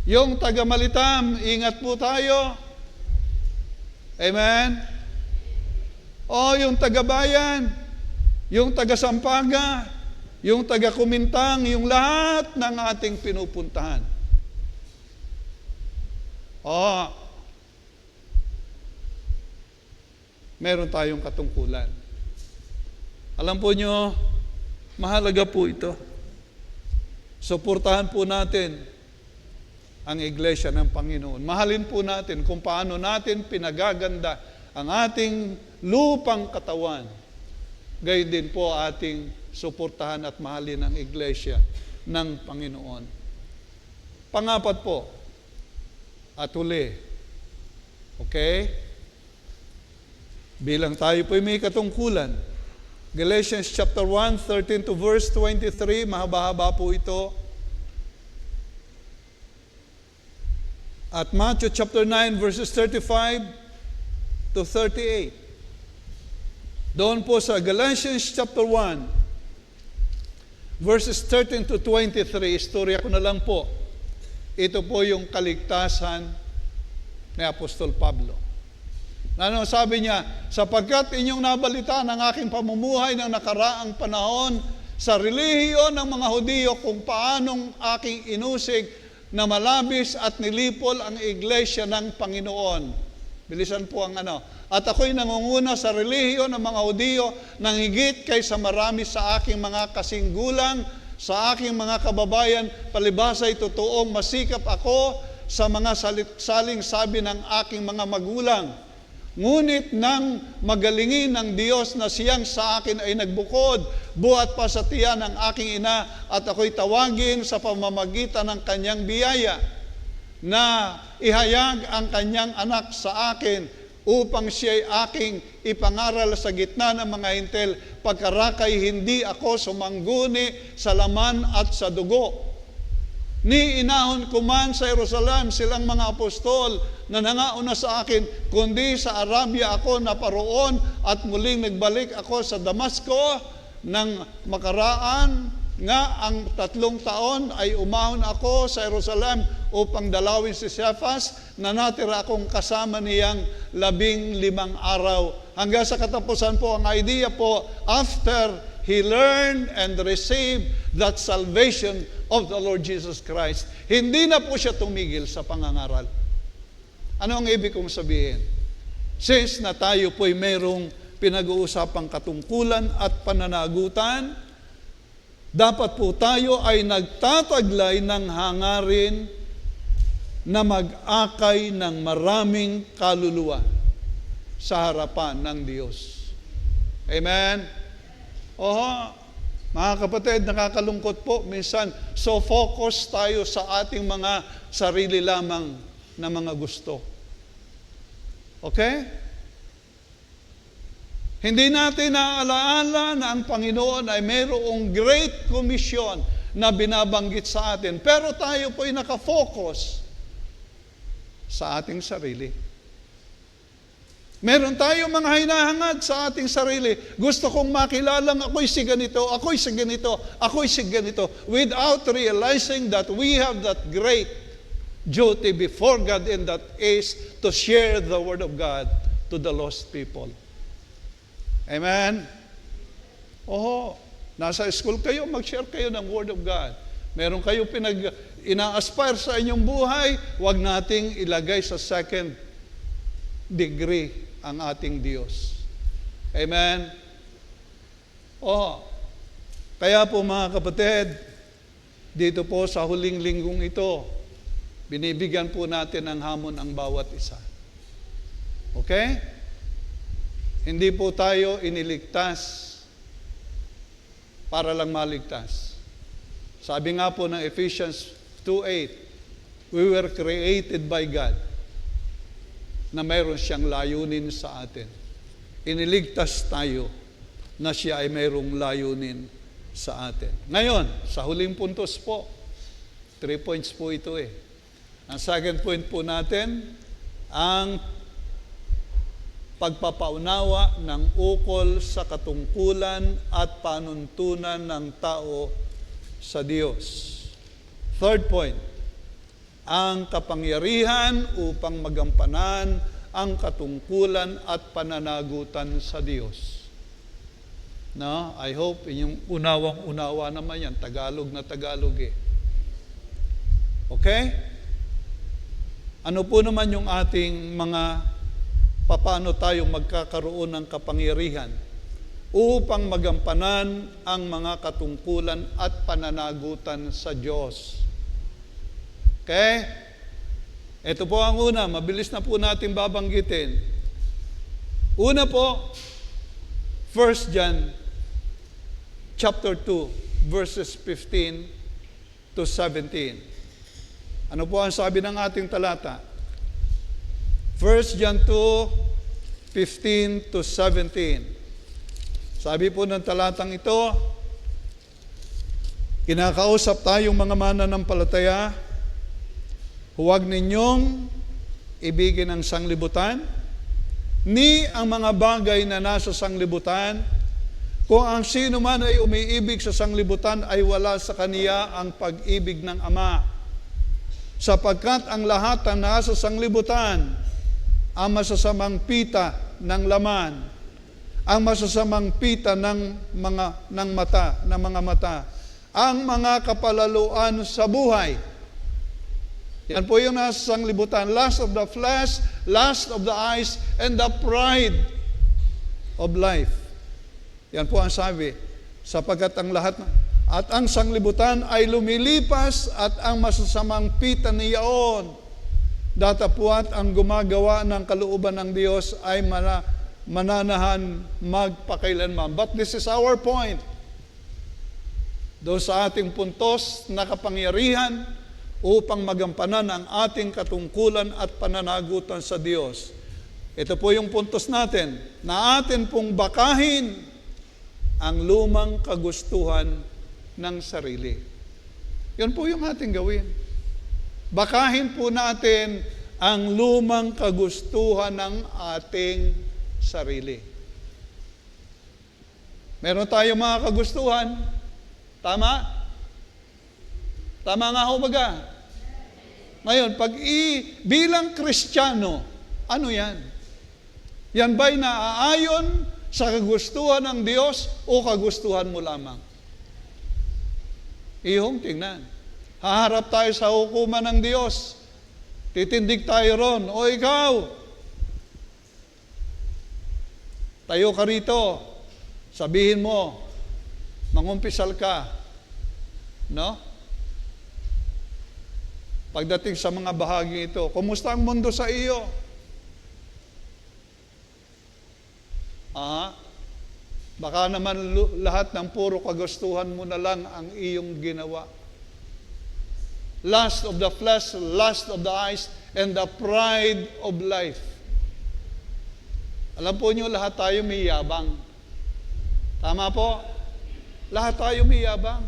Yung taga Malitam, ingat po tayo. Amen? O yung taga-bayan, yung taga-Sampaga, yung taga-Kumintang, yung lahat ng ating pinupuntahan. O, meron tayong katungkulan. Alam po nyo, mahalaga po ito. Suportahan po natin ang Iglesia ng Panginoon. Mahalin po natin kung paano natin pinagaganda ang ating lupang katawan. Gayon din po ating suportahan at mahalin ang Iglesia ng Panginoon. Pangapat po, at huli, okay? Bilang tayo po may katungkulan, Galatians chapter 1, 13 to verse 23, mahaba-haba po ito. At Matthew chapter 9, verses 35 to 38. Doon po sa Galatians chapter 1, verses 13 to 23, istorya ko na lang po. Ito po yung kaligtasan ni Apostol Pablo. Ano sabi niya? Sapagkat inyong nabalitaan ang aking pamumuhay ng nakaraang panahon sa relihiyon ng mga Hudiyo kung paanong aking inusig na malabis at nilipol ang iglesia ng Panginoon. Bilisan po ang ano. At ako'y nangunguna sa relihiyon ng mga Hudiyo nang higit kaysa marami sa aking mga kasinggulang, sa aking mga kababayan, palibasa'y totoong masikap ako sa mga saling sabi ng aking mga magulang. Ngunit nang magalingin ng Diyos na siyang sa akin ay nagbukod, buhat pa sa tiyan ng aking ina, at ako'y tawagin sa pamamagitan ng kanyang biyaya, na ihayag ang kanyang anak sa akin, upang siya'y aking ipangaral sa gitna ng mga hintil, pagkarakay hindi ako sumangguni sa laman at sa dugo. Ni inahon ko man sa Jerusalem silang mga apostol na nangauna sa akin, kundi sa Arabia ako naparoon at muling nagbalik ako sa Damasco nang makaraan nga ang 3 taon ay umahon ako sa Jerusalem upang dalawin si Cephas na natira akong kasama niyang 15 araw. Hanggang sa katapusan po ang idea po, after he learned and received that salvation of the Lord Jesus Christ, hindi na po siya tumigil sa pangangaral. Ano ang ibig kong sabihin? Since na tayo po'y mayroong pinag-uusapang katungkulan at pananagutan, dapat po tayo ay nagtataglay ng hangarin na mag-akay ng maraming kaluluwa sa harapan ng Diyos. Amen? Oho, mga kapatid, nakakalungkot po. Minsan, so focus tayo sa ating mga sarili lamang na mga gusto. Okay? Hindi natin naaalaala na ang Panginoon ay mayroong Great Commission na binabanggit sa atin. Pero tayo po ay nakafocus sa ating sarili. Meron tayo mga hinahangad sa ating sarili. Gusto kong makilalang ako'y si ganito, ako'y si ganito, ako'y si ganito, without realizing that we have that great duty before God, and that is to share the Word of God to the lost people. Amen? Oho, nasa school kayo, mag-share kayo ng Word of God. Meron kayo ina-aspire sa inyong buhay, huwag nating ilagay sa second degree ang ating Diyos. Amen? Kaya po mga kapatid, dito po sa huling linggong ito, binibigyan po natin ng hamon ang bawat isa. Okay? Hindi po tayo iniligtas para lang maligtas. Sabi nga po ng Ephesians 2:8, we were created by God na mayroon siyang layunin sa atin. Iniligtas tayo na siya ay mayroong layunin sa atin. Ngayon, sa huling puntos po, 3 points po ito eh. Ang second point po natin, ang pagpapaunawa ng ukol sa katungkulan at panuntunan ng tao sa Diyos. Third point, ang kapangyarihan upang magampanan ang katungkulan at pananagutan sa Diyos. No? I hope inyong unawang-unawa naman yan. Tagalog na Tagalog eh. Okay? Ano po naman yung ating paano tayo magkakaroon ng kapangyarihan upang magampanan ang mga katungkulan at pananagutan sa Diyos? Okay? Ito po ang una, mabilis na po natin babanggitin. Una po, 1 John chapter 2, verses 15 to 17. Ano po ang sabi ng ating talata? 1 John 2, 15 to 17. Sabi po ng talatang ito, kinakausap tayong mga mananampalataya, huwag ninyong ibigin ang sanglibutan, ni ang mga bagay na nasa sanglibutan. Kung ang sino man ay umiibig sa sanglibutan ay wala sa kaniya ang pag-ibig ng Ama. Sapagkat ang lahat na nasa sanglibutan, ang masasamang pita ng laman, ang masasamang pita ng mga mata, ang mga kapalaluan sa buhay. Yan po yung nasa sanglibutan. Lust of the flesh, lust of the eyes, and the pride of life. Yan po ang sabi. Sapagkat ang lahat at ang sanglibutan ay lumilipas at ang masasamang pita niyaon. Datapwat ang gumagawa ng kalooban ng Diyos ay mananahan magpakailanman. But this is our point. Doon sa ating puntos na kapangyarihan upang magampanan ang ating katungkulan at pananagutan sa Diyos. Ito po yung puntos natin, na atin pong bakahin ang lumang kagustuhan ng sarili. Yun po yung ating gawin. Bakahin po natin ang lumang kagustuhan ng ating sarili. Meron tayong mga kagustuhan. Tama? Tama nga ho baga? Ngayon, bilang Kristiyano, ano yan? Yan ba'y naaayon sa kagustuhan ng Diyos o kagustuhan mo lamang? Iyong tingnan. Haharap tayo sa hukuman ng Diyos. Titindig tayo ron. O ikaw, tayo ka rito. Sabihin mo, mangumpisal ka. No? Pagdating sa mga bahagi ito, kumusta ang mundo sa iyo? Baka naman lahat ng puro kagustuhan mo na lang ang iyong ginawa. Lust of the flesh, lust of the eyes, and the pride of life. Alam po niyo, lahat tayo may yabang. Tama po? Lahat tayo may yabang.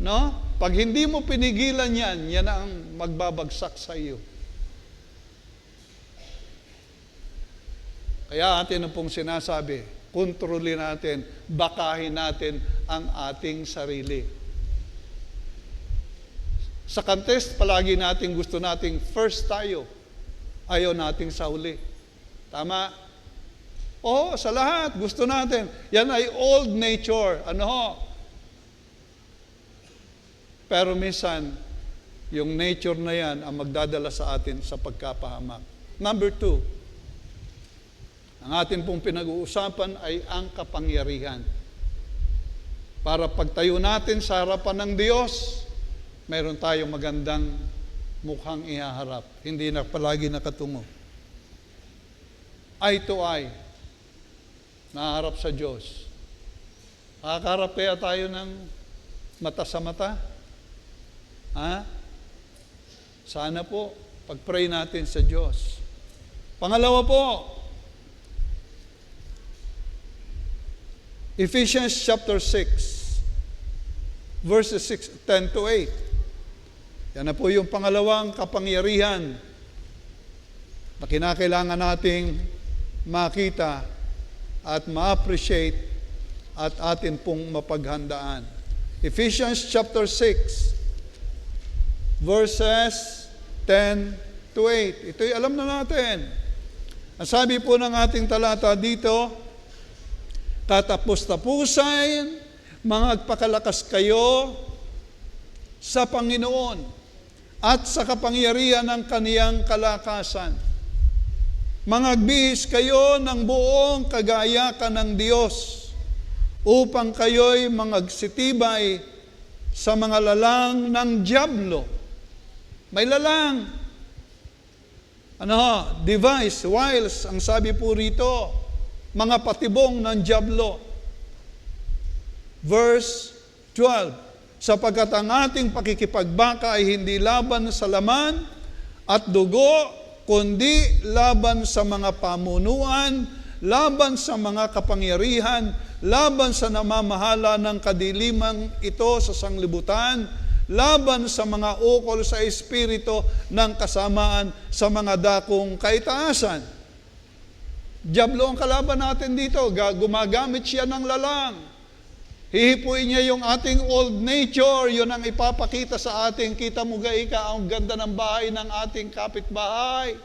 No? Pag hindi mo pinigilan yan, yan ang magbabagsak sa iyo. Kaya atin ang pong sinasabi, kontrolin natin, bakahin natin ang ating sarili. Sa contest, palagi natin gusto nating first tayo. Ayaw nating sa huli. Tama? Oo, sa lahat, gusto natin. Yan ay old nature. Ano ho? Pero minsan, yung nature na yan ang magdadala sa atin sa pagkapahamak. Number 2, ang atin pong pinag-uusapan ay ang kapangyarihan. Para pagtayo natin sa harapan ng Diyos, mayroon tayong magandang mukhang ihaharap. Hindi na palagi nakatungo. Eye to eye. Naharap sa Diyos. Nakakarap kaya tayo ng mata sa mata? Sana po, pag-pray natin sa Diyos. Pangalawa po, Ephesians chapter 6, verses 10 to 8. Yan na po yung pangalawang kapangyarihan na kinakailangan nating makita at ma-appreciate at atin pong mapaghandaan. Ephesians chapter 6, verses 10 to to 8. Ito'y alam na natin. Ang sabi po ng ating talata dito, katapos-tapusan, magpakalakas kayo sa Panginoon at sa kapangyarihan ng kaniyang kalakasan. Mangagbihis kayo ng buong kagayakan ng Diyos upang kayo'y mangagsitibay sa mga lalang ng dyablo. May lalang. Device, wiles, ang sabi po rito, mga patibong ng dyablo. Verse 12, sapagkat ang ating pakikipagbaka ay hindi laban sa laman at dugo, kundi laban sa mga pamunuan, laban sa mga kapangyarihan, laban sa namamahala ng kadilimang ito sa sanglibutan, laban sa mga ukol sa espiritu ng kasamaan sa mga dakong kaitaasan. Diablo ang kalaban natin dito. Gumagamit siya ng lalang. Hihipuin niya yung ating old nature. Yun ang ipapakita sa ating, kita mo gaika, ang ganda ng bahay ng ating kapitbahay.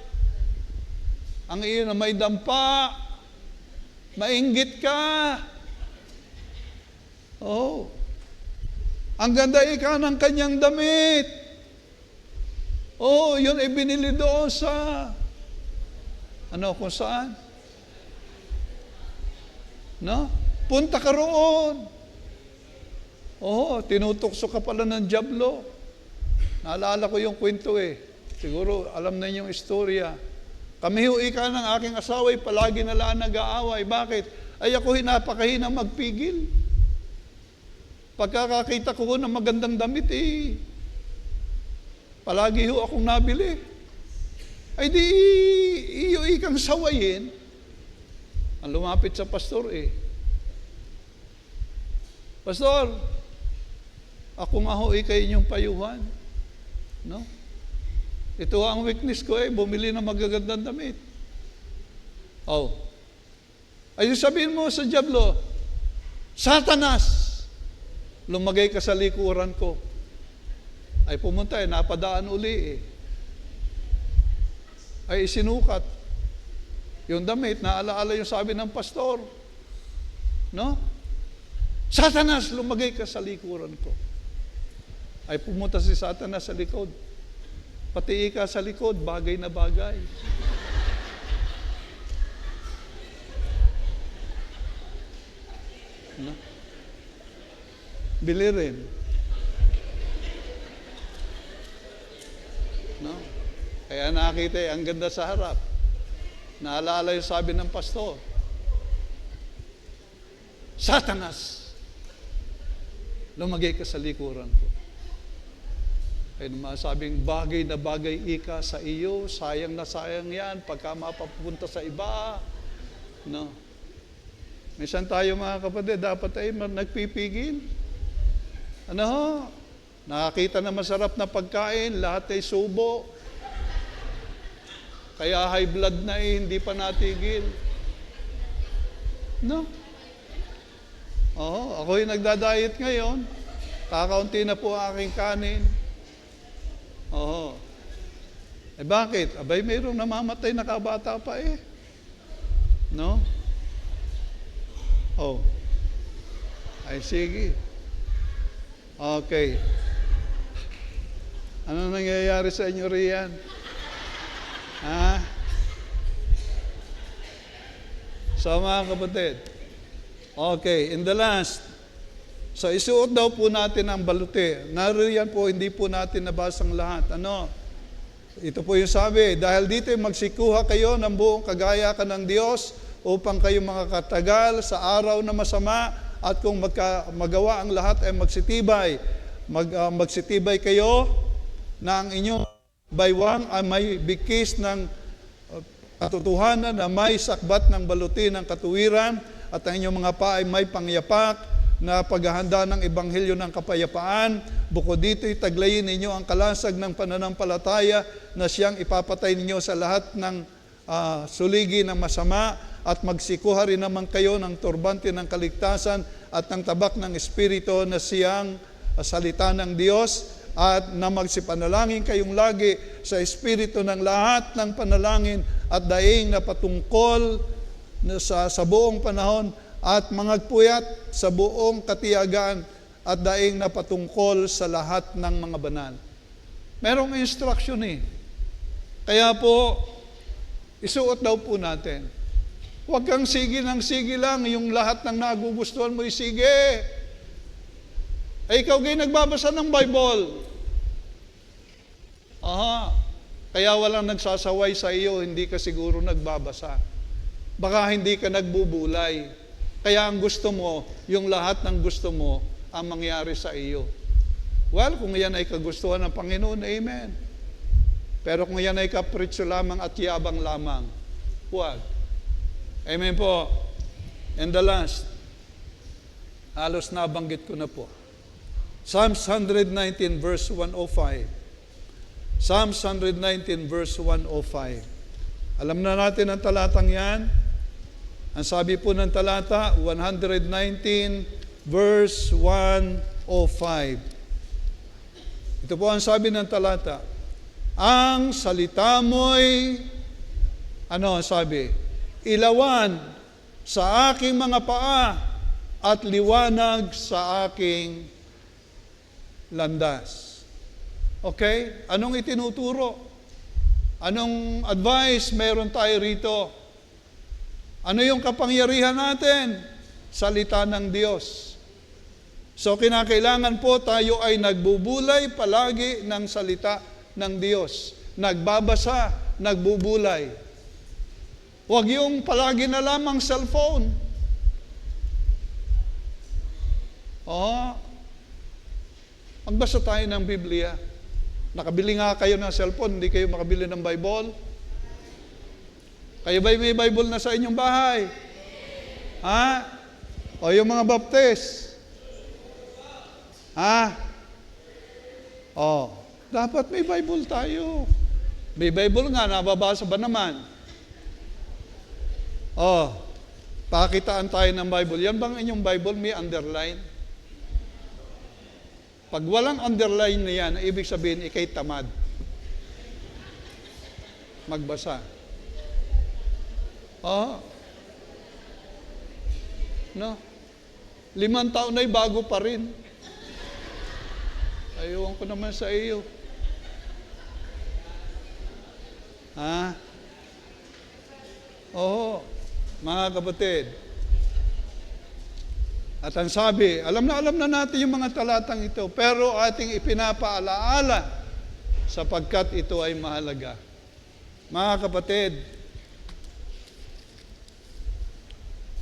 Ang iyon na may dampa. Mainggit ka. Oh. Ang ganda ika ng kanyang damit. Oh, yun ay binili doon sa kung saan? No? Punta ka roon. Oh, tinutokso ka pala ng dyablo. Naalala ko yung kwento Siguro alam na yung istorya. Kami ika ng aking asawa ay palagi na lang nag-aaway. Bakit? Ay ako napakahina magpigil. Pagkakakita ko ng magandang damit palagi akong nabili. Ay di iyo ikang sawayin. Ang lumapit sa pastor Pastor, ako nga ikay inyong payuhan. No? Ito ang weakness ko bumili ng magagandang damit. Oh. Ay sabihin mo sa dyablo, Satanas, lumagay ka sa likuran ko. Ay pumunta napadaan uli Ay isinukat. Yung damit, naalaala yung sabi ng pastor. No? Satanas, lumagay ka sa likuran ko. Ay pumunta si Satanas sa likod. Pati ika sa likod, bagay na bagay. No? Bili rin. No? Kaya nakita ang ganda sa harap. Naalala yung sabi ng pastor. Satanas, lumagay ka sa likuran ko. Ay masabing bagay na bagay ika sa iyo, sayang na sayang yan, pagka mapapunta sa iba. No? Minsan tayo mga kapatid, dapat ay nagpipigil. Nakakita na masarap na pagkain, lahat ay subo. Kaya high blood na hindi pa natigil. No? Ako yung nagda-diet ngayon. Kakaunti na po ang aking kanin. Bakit? Abay, mayroong namamatay na kabata pa No? Ay, sige. Okay. Ano nangyayari sa inyo riyan? So mga kapatid, okay, in the last, so isuot daw po natin ang baluti. Nariyan po, hindi po natin nabasang lahat. Ito po yung sabi, dahil dito magsikuha kayo ng buong kagayakan ng Diyos upang kayo makakatagal sa araw na masama at kung magawa ang lahat ay magsitibay. Magsitibay kayo na ang inyong baywang ay may bikis ng katotohanan na may sakbat ng baluti ng katuwiran at ang inyong mga paa ay may pangyapak na paghahanda ng ebanghelyo ng kapayapaan. Bukod dito, itaglayin ninyo ang kalasag ng pananampalataya na siyang ipapatay ninyo sa lahat ng suligi ng masama at magsikuha rin naman kayo ng turbante ng kaligtasan at ng tabak ng Espiritu na siyang salita ng Diyos at na magsipanalangin kayong lagi sa espiritu ng lahat ng panalangin at daing na patungkol sa buong panahon at mangagpuyat sa buong katiyagaan at daing na patungkol sa lahat ng mga banal. Merong instruction eh. Kaya po, isuot daw po natin. Huwag kang sige lang, yung lahat ng nagugustuhan mo, sige. Ay, ikaw kayo nagbabasa ng Bible. Aha, kaya walang nagsasaway sa iyo, hindi ka siguro nagbabasa. Baka hindi ka nagbubulay. Kaya ang gusto mo, yung lahat ng gusto mo, ang mangyari sa iyo. Well, kung yan ay kagustuhan ng Panginoon, amen. Pero kung yan ay kapritsyo lamang at yabang lamang, huwag. Amen po. And the last, halos nabanggit ko na po. Psalms 119 verse 105. Psalms 119 verse 105. Alam na natin ang talatang yan. Ang sabi po ng talata, 119 verse 105. Ito po ang sabi ng talata. Ang salita mo'y, ano sabi? Ilawan sa aking mga paa at liwanag sa aking landas. Okay? Anong itinuturo? Anong advice meron tayo rito? Ano yung kapangyarihan natin? Salita ng Diyos. So kinakailangan po tayo ay nagbubulay palagi ng salita ng Diyos. Nagbabasa, nagbubulay. Huwag yung palagi na lamang cellphone. Magbasa tayo ng Biblia. Nakabili nga kayo ng cellphone, hindi kayo makabili ng Bible. Kayo ba'y may Bible na sa inyong bahay? O yung mga baptist? Dapat may Bible tayo. May Bible nga, nababasa ba naman? Pakitaan tayo ng Bible. Yan bang inyong Bible may underline? Pag walang underline na yan, ibig sabihin, ikay tamad. Magbasa. No? 5 taon na'y bago pa rin. Ayawan ko naman sa iyo. Mga kapatid. At ang sabi, alam na natin yung mga talatang ito, pero ating ipinapaalaala sapagkat ito ay mahalaga. Mga kapatid,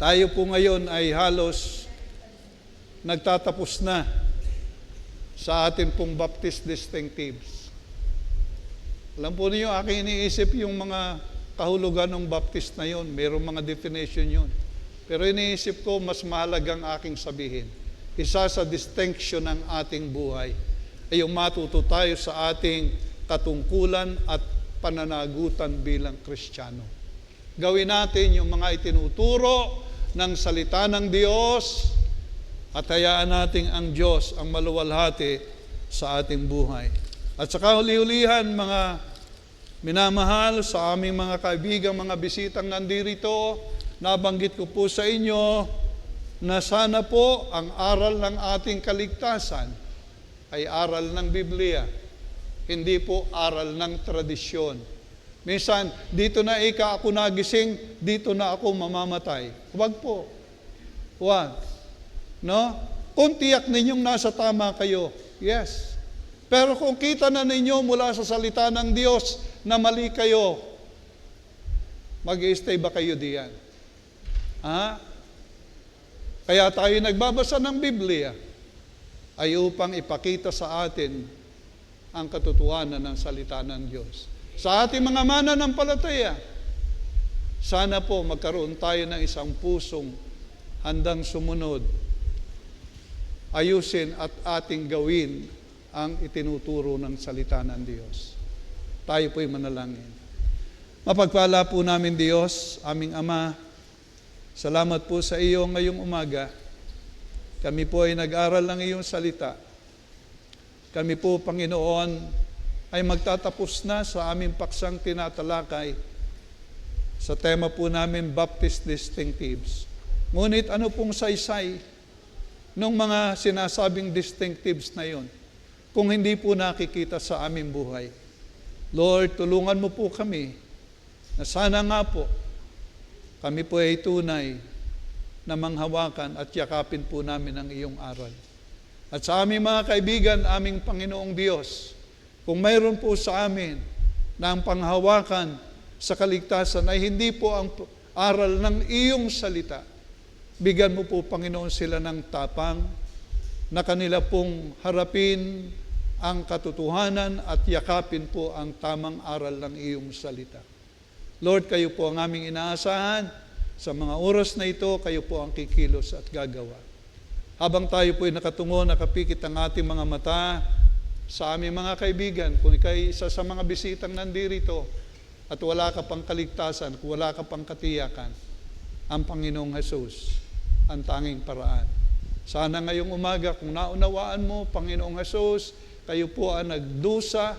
tayo po ngayon ay halos nagtatapos na sa atin pong Baptist distinctives. Alam po niyo, aking iniisip yung mga kahulugan ng Baptist na yon. Mayroong mga definition yon. Pero iniisip ko, mas mahalagang aking sabihin. Isa sa distinction ng ating buhay ay yung matuto tayo sa ating katungkulan at pananagutan bilang Kristiyano. Gawin natin yung mga itinuturo ng salita ng Diyos at hayaan natin ang Diyos ang maluwalhati sa ating buhay. At sa kahuli-hulihan, mga minamahal sa aming mga kaibigan, mga bisitang nandirito, nabanggit ko po sa inyo na sana po ang aral ng ating kaligtasan ay aral ng Biblia, hindi po aral ng tradisyon. Minsan, dito na ako nagising, dito na ako mamamatay. Huwag po. Huwag. No? Kung tiyak ninyong nasa tama kayo, yes. Pero kung kita na ninyo mula sa salita ng Diyos na mali kayo, mag-i-stay ba kayo diyan? Kaya tayo nagbabasa ng Biblia ay upang ipakita sa atin ang katotohanan ng salita ng Diyos. Sa ating mga mananampalataya, sana po magkaroon tayo ng isang pusong handang sumunod, ayusin at ating gawin ang itinuturo ng salita ng Diyos. Tayo po'y manalangin. Mapagpala po namin Diyos, aming Ama, salamat po sa iyo ngayong umaga. Kami po ay nag-aral ng iyong salita. kami po, Panginoon, ay magtatapos na sa aming paksang tinatalakay sa tema po namin, Baptist Distinctives. Ngunit ano pong saysay ng mga sinasabing distinctives na yon kung hindi po nakikita sa aming buhay? Lord, tulungan mo po kami na sana nga po kami po ay tunay na manghawakan at yakapin po namin ang iyong aral. At sa aming mga kaibigan, aming Panginoong Diyos, kung mayroon po sa amin na ang panghawakan sa kaligtasan ay hindi po ang aral ng iyong salita, bigyan mo po, Panginoon, sila ng tapang na kanila pong harapin ang katotohanan at yakapin po ang tamang aral ng iyong salita. Lord, kayo po ang aming inaasahan. Sa mga oras na ito, kayo po ang kikilos at gagawa. Habang tayo po ay nakatungo, nakapikit ang ating mga mata sa aming mga kaibigan, kung ikay isa sa mga bisitang nandirito at wala ka pang kaligtasan, kung wala ka pang katiyakan, ang Panginoong Jesus ang tanging paraan. Sana ngayong umaga, kung naunawaan mo, Panginoong Jesus, kayo po ang nagdusa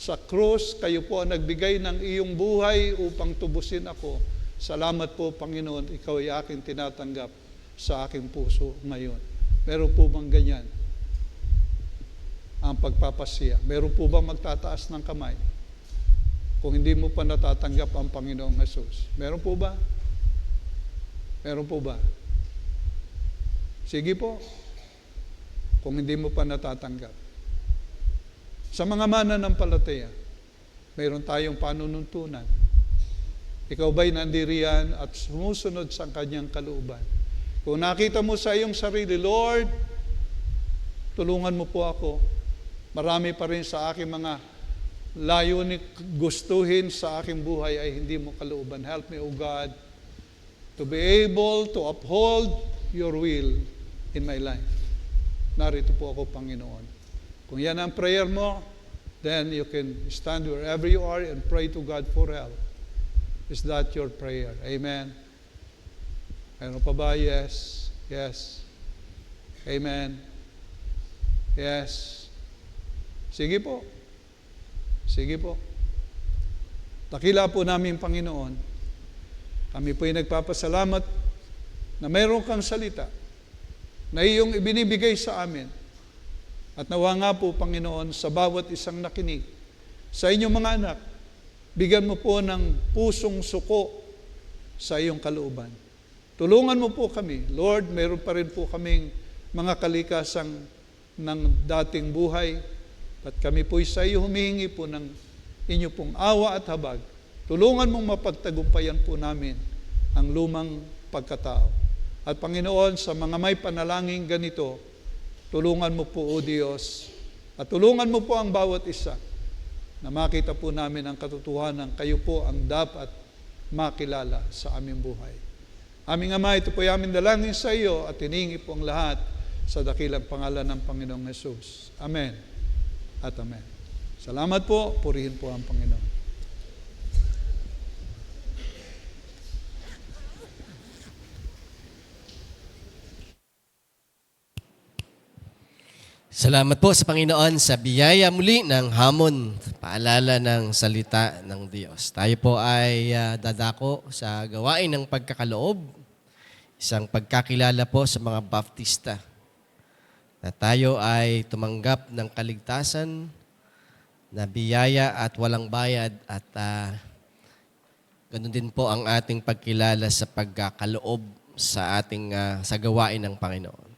sa krus, kayo po ang nagbigay ng iyong buhay upang tubusin ako. Salamat po, Panginoon, ikaw ay aking tinatanggap sa aking puso ngayon. Meron po bang ganyan ang pagpapasya? Meron po bang magtataas ng kamay kung hindi mo pa natatanggap ang Panginoong Jesus? Meron po ba? Meron po ba? Sige po, kung hindi mo pa natatanggap. Sa mga mananampalataya, mayroon tayong panununtunan. Ikaw ba'y nandiriyan at sumusunod sa kanyang kalooban? Kung nakita mo sa iyong sarili, Lord, tulungan mo po ako. Marami pa rin sa aking mga layunin gustuhin sa aking buhay ay hindi mo kalooban. Help me, O God, to be able to uphold your will in my life. Narito po ako, Panginoon. Kung yan ang prayer mo, then you can stand wherever you are and pray to God for help. Is that your prayer? Amen. Meron pa ba? Yes. Yes. Amen. Yes. Sige po. Sige po. Dakila po namin, Panginoon. Kami po ay nagpapasalamat na mayroon kang salita na iyong ibinibigay sa amin. At nawa nga po, Panginoon, sa bawat isang nakinig, sa inyong mga anak, bigyan mo po ng pusong suko sa iyong kalooban. Tulungan mo po kami. Lord, mayroon pa rin po kaming mga kalikasang ng dating buhay. At kami po sa iyo humihingi po ng inyo pong awa at habag. Tulungan mong mapagtagumpayan po namin ang lumang pagkatao. At Panginoon, sa mga may panalangin ganito, tulungan mo po, O Diyos, at tulungan mo po ang bawat isa na makita po namin ang katotohanan, kayo po ang dapat makilala sa aming buhay. Aming Ama, ito po ay aming dalangin sa iyo at hiningi po ang lahat sa dakilang pangalan ng Panginoong Jesus. Amen at amen. Salamat po, purihin po ang Panginoon. Salamat po sa Panginoon sa biyaya muli ng hamon, paalala ng salita ng Diyos. Tayo po ay dadako sa gawain ng pagkakaloob, isang pagkakilala po sa mga Baptista, na tayo ay tumanggap ng kaligtasan na biyaya at walang bayad at ganun din po ang ating pagkilala sa pagkakaloob sa ating sa gawain ng Panginoon.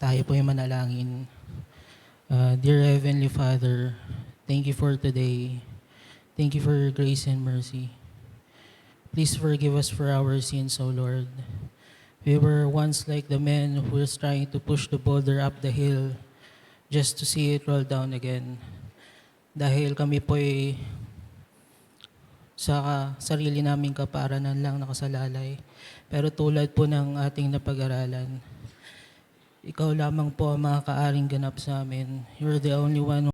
Tayo po yung manalangin. Dear Heavenly Father, thank you for today. Thank you for your grace and mercy. Please forgive us for our sins, O Lord. We were once like the men who was trying to push the boulder up the hill just to see it roll down again. Dahil kami po ay sa sarili naming kaparanan lang nakasalalay. Pero tulad po ng ating napag-aralan, ikaw lamang po ang makakaaring ganap sa amin. You're the only one